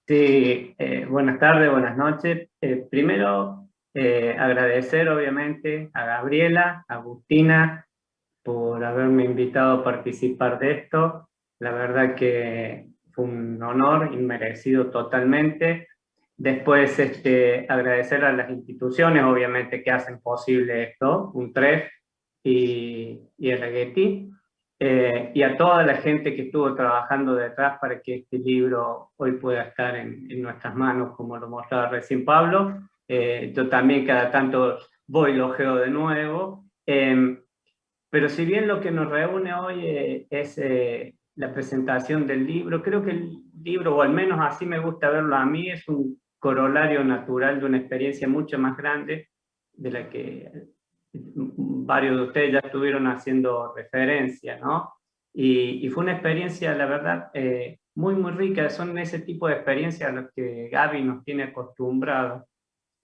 S15: Sí, buenas tardes, buenas noches. Primero, agradecer obviamente a Gabriela, a Agustina, por haberme invitado a participar de esto. La verdad que fue un honor inmerecido totalmente. Después, agradecer a las instituciones, obviamente, que hacen posible esto, UNTREF y el Getty. Y a toda la gente que estuvo trabajando detrás para que este libro hoy pueda estar en nuestras manos, como lo mostraba recién Pablo. Yo también cada tanto voy y lo ojeo de nuevo. Pero si bien lo que nos reúne hoy es la presentación del libro, creo que el libro, o al menos así me gusta verlo a mí, es un corolario natural de una experiencia mucho más grande de la que varios de ustedes ya estuvieron haciendo referencia, ¿no? Y fue una experiencia, la verdad, muy, muy rica. Son ese tipo de experiencias a las que Gaby nos tiene acostumbrados.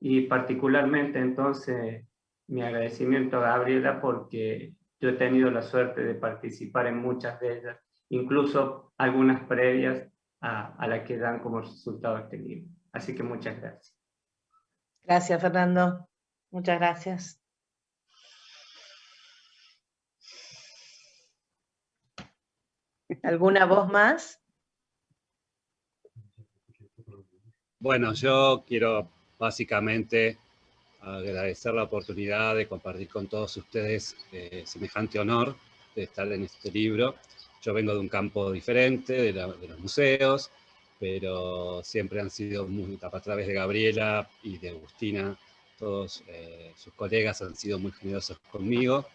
S15: Y particularmente, entonces, mi agradecimiento a Gabriela porque yo he tenido la suerte de participar en muchas de ellas, incluso algunas previas a las que dan como resultado este libro. Así que muchas gracias.
S4: Gracias, Fernando. Muchas gracias. ¿Alguna voz más?
S16: Bueno, yo quiero básicamente agradecer la oportunidad de compartir con todos ustedes semejante honor de estar en este libro. Yo vengo de un campo diferente, de los museos, pero siempre han sido a través de Gabriela y de Agustina, todos sus colegas han sido muy generosos conmigo.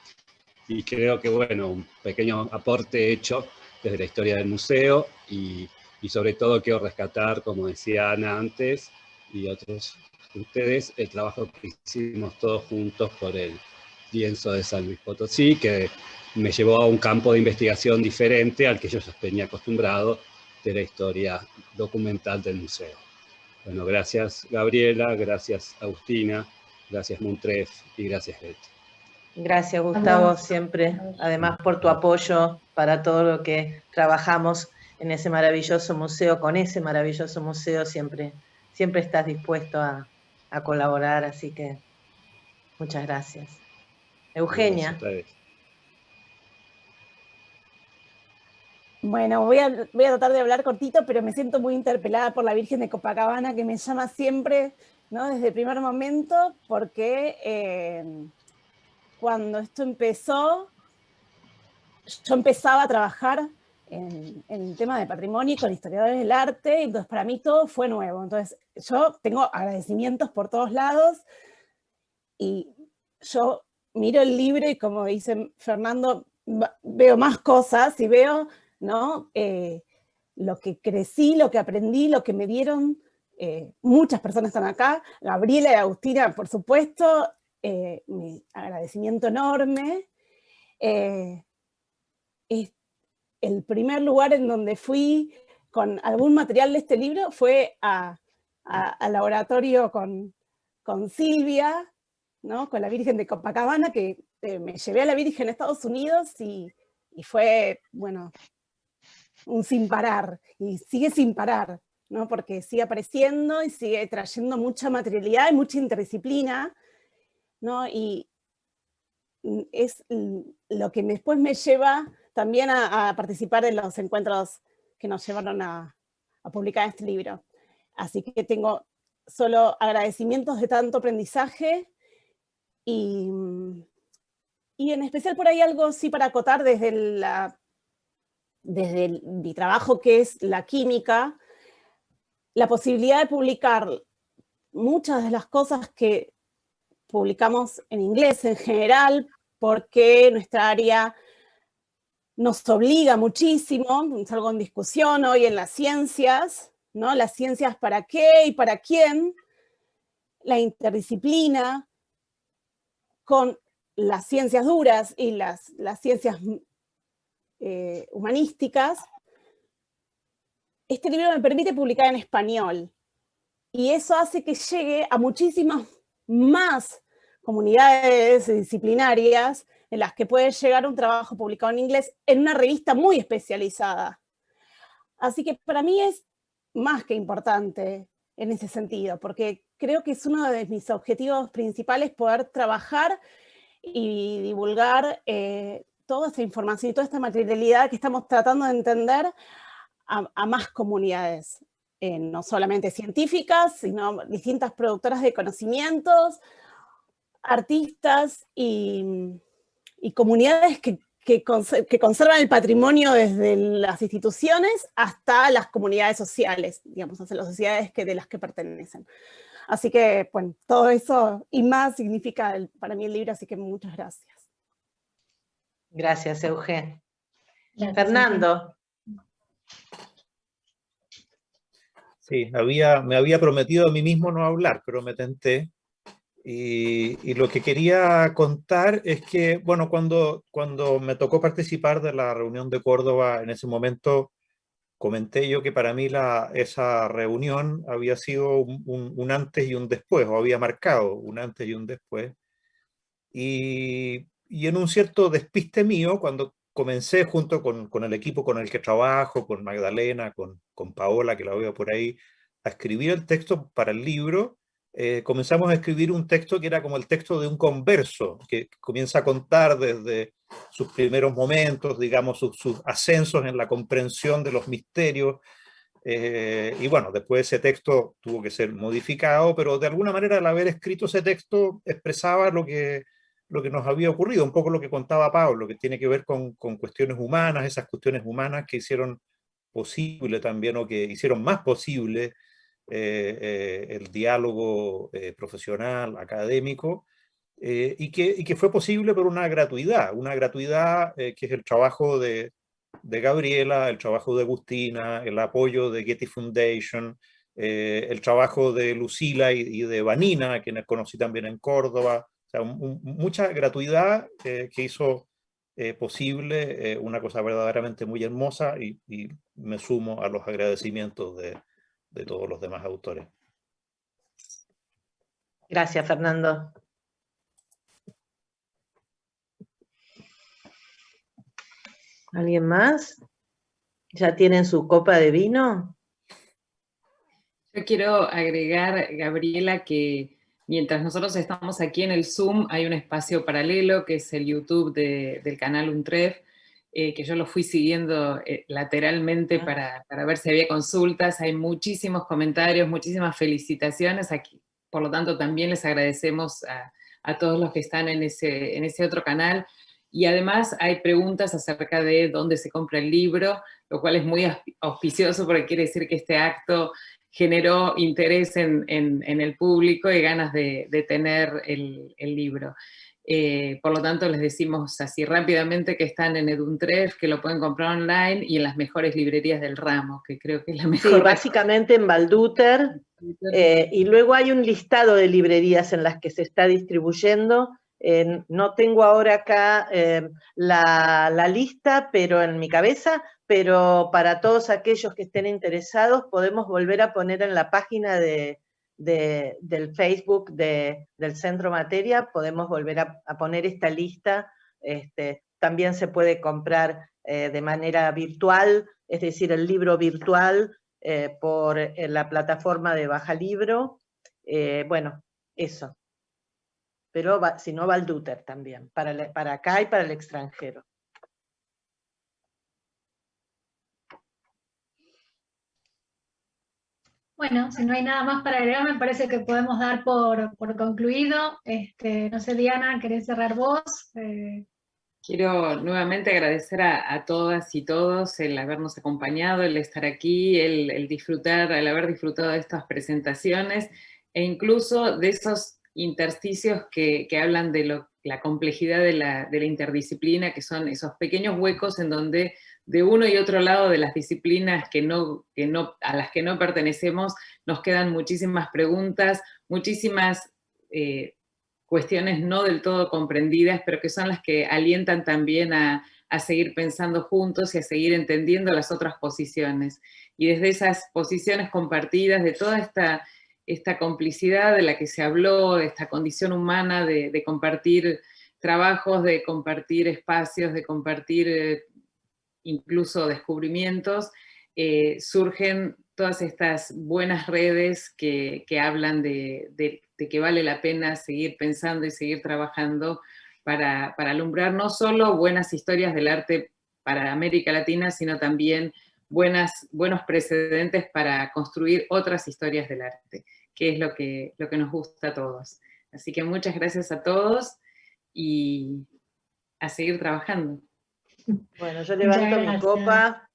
S16: Y creo que, bueno, un pequeño aporte hecho desde la historia del museo y sobre todo quiero rescatar, como decía Ana antes, y otros ustedes, el trabajo que hicimos todos juntos por el lienzo de San Luis Potosí, que me llevó a un campo de investigación diferente al que yo ya venía acostumbrado de la historia documental del museo. Bueno, gracias Gabriela, gracias Agustina, gracias Muntref y gracias Getty.
S4: Gracias, Gustavo, siempre, además por tu apoyo para todo lo que trabajamos en ese maravilloso museo, con ese maravilloso museo, siempre estás dispuesto a colaborar, así que muchas gracias. Eugenia.
S17: Bueno, voy a tratar de hablar cortito, pero me siento muy interpelada por la Virgen de Copacabana, que me llama siempre, ¿no? Desde el primer momento, porque cuando esto empezó, yo empezaba a trabajar en el tema de patrimonio y con historiadores del arte, y entonces para mí todo fue nuevo. Entonces yo tengo agradecimientos por todos lados, y yo miro el libro y, como dice Fernando, veo más cosas y veo ¿no? Lo que crecí, lo que aprendí, lo que me dieron, muchas personas están acá, Gabriela y Agustina, por supuesto, mi agradecimiento enorme. Es el primer lugar en donde fui con algún material de este libro fue al laboratorio con Silvia, ¿no? Con la Virgen de Copacabana, que me llevé a la Virgen a Estados Unidos y fue, bueno, un sin parar, y sigue sin parar, ¿no? Porque sigue apareciendo y sigue trayendo mucha materialidad y mucha interdisciplina, ¿no? Y es lo que después me lleva también a participar en los encuentros que nos llevaron a publicar este libro. Así que tengo solo agradecimientos de tanto aprendizaje y en especial por ahí algo sí para acotar desde mi trabajo, que es la química, la posibilidad de publicar muchas de las cosas que publicamos en inglés en general, porque nuestra área nos obliga muchísimo, es algo en discusión hoy en las ciencias, ¿no? Las ciencias para qué y para quién, la interdisciplina con las ciencias duras y las ciencias humanísticas. Este libro me permite publicar en español y eso hace que llegue a muchísimas más comunidades disciplinarias en las que puede llegar un trabajo publicado en inglés en una revista muy especializada. Así que para mí es más que importante en ese sentido, porque creo que es uno de mis objetivos principales poder trabajar y divulgar toda esta información y toda esta materialidad que estamos tratando de entender a más comunidades, no solamente científicas, sino distintas productoras de conocimientos, artistas y comunidades que conservan el patrimonio desde las instituciones hasta las comunidades sociales, digamos, hasta las sociedades de las que pertenecen. Así que, bueno, todo eso y más significa para mí el libro, así que muchas gracias.
S4: Gracias, Euge.
S5: Gracias,
S4: Fernando.
S18: Sí, me había prometido a mí mismo no hablar, pero me tenté. Y lo que quería contar es que, bueno, cuando me tocó participar de la reunión de Córdoba, en ese momento comenté yo que para mí esa reunión había sido un antes y un después, o había marcado un antes y un después. Y en un cierto despiste mío, cuando comencé junto con el equipo con el que trabajo, con Magdalena, con Paola, que la veo por ahí, a escribir el texto para el libro, comenzamos a escribir un texto que era como el texto de un converso, que comienza a contar desde sus primeros momentos, digamos, sus ascensos en la comprensión de los misterios. Y bueno, después ese texto tuvo que ser modificado, pero de alguna manera al haber escrito ese texto expresaba lo que nos había ocurrido, un poco lo que contaba Pablo, que tiene que ver con cuestiones humanas, esas cuestiones humanas que hicieron posible también, o que hicieron más posible el diálogo profesional, académico, y que fue posible por una gratuidad que es el trabajo de Gabriela, el trabajo de Agustina, el apoyo de Getty Foundation, el trabajo de Lucila y de Vanina, a quienes conocí también en Córdoba. O sea, mucha gratuidad que hizo posible una cosa verdaderamente muy hermosa, y me sumo a los agradecimientos de todos los demás autores.
S4: Gracias, Fernando. ¿Alguien más? ¿Ya tienen su copa de vino?
S1: Yo quiero agregar, Gabriela, que mientras nosotros estamos aquí en el Zoom, hay un espacio paralelo que es el YouTube del canal UNTREF, que yo lo fui siguiendo lateralmente para ver si había consultas. Hay muchísimos comentarios, muchísimas felicitaciones aquí. Por lo tanto, también les agradecemos a todos los que están en ese otro canal. Y además hay preguntas acerca de dónde se compra el libro, lo cual es muy auspicioso porque quiere decir que este acto generó interés en el público y ganas de tener el libro. Por lo tanto, les decimos así rápidamente que están en Eduntref, que lo pueden comprar online y en las mejores librerías del ramo, que creo que es la mejor.
S4: Sí, básicamente en Balduter. Y luego hay un listado de librerías en las que se está distribuyendo. No tengo ahora acá la lista, pero en mi cabeza, pero para todos aquellos que estén interesados, podemos volver a poner en la página del Facebook del Centro Materia, podemos volver a poner esta lista. También se puede comprar de manera virtual, es decir, el libro virtual por la plataforma de Baja Libro. Bueno, eso. Pero si no, Balduter también, para acá y para el extranjero.
S5: Bueno, si no hay nada más para agregar, me parece que podemos dar por concluido. No sé, Diana, ¿querés cerrar vos?
S1: Quiero nuevamente agradecer a todas y todos el habernos acompañado, el estar aquí, el haber disfrutado de estas presentaciones, e incluso de esos intersticios que hablan de la complejidad de la interdisciplina, que son esos pequeños huecos en donde de uno y otro lado de las disciplinas a las que no pertenecemos, nos quedan muchísimas preguntas, muchísimas cuestiones no del todo comprendidas, pero que son las que alientan también a seguir pensando juntos y a seguir entendiendo las otras posiciones. Y desde esas posiciones compartidas, de toda esta complicidad de la que se habló, de esta condición humana de compartir trabajos, de compartir espacios, de compartir incluso descubrimientos, surgen todas estas buenas redes que hablan de que vale la pena seguir pensando y seguir trabajando para alumbrar no solo buenas historias del arte para América Latina, sino también buenos precedentes para construir otras historias del arte, que es lo que nos gusta a todos. Así que muchas gracias a todos y a seguir trabajando.
S4: Bueno, yo levanto mi copa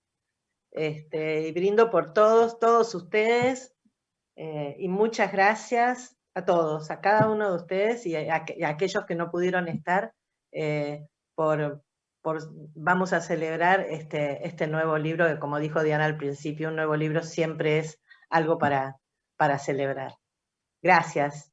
S4: y brindo por todos ustedes, y muchas gracias a todos, a cada uno de ustedes y a aquellos que no pudieron estar, vamos a celebrar este nuevo libro, que como dijo Diana al principio, un nuevo libro siempre es algo para celebrar. Gracias.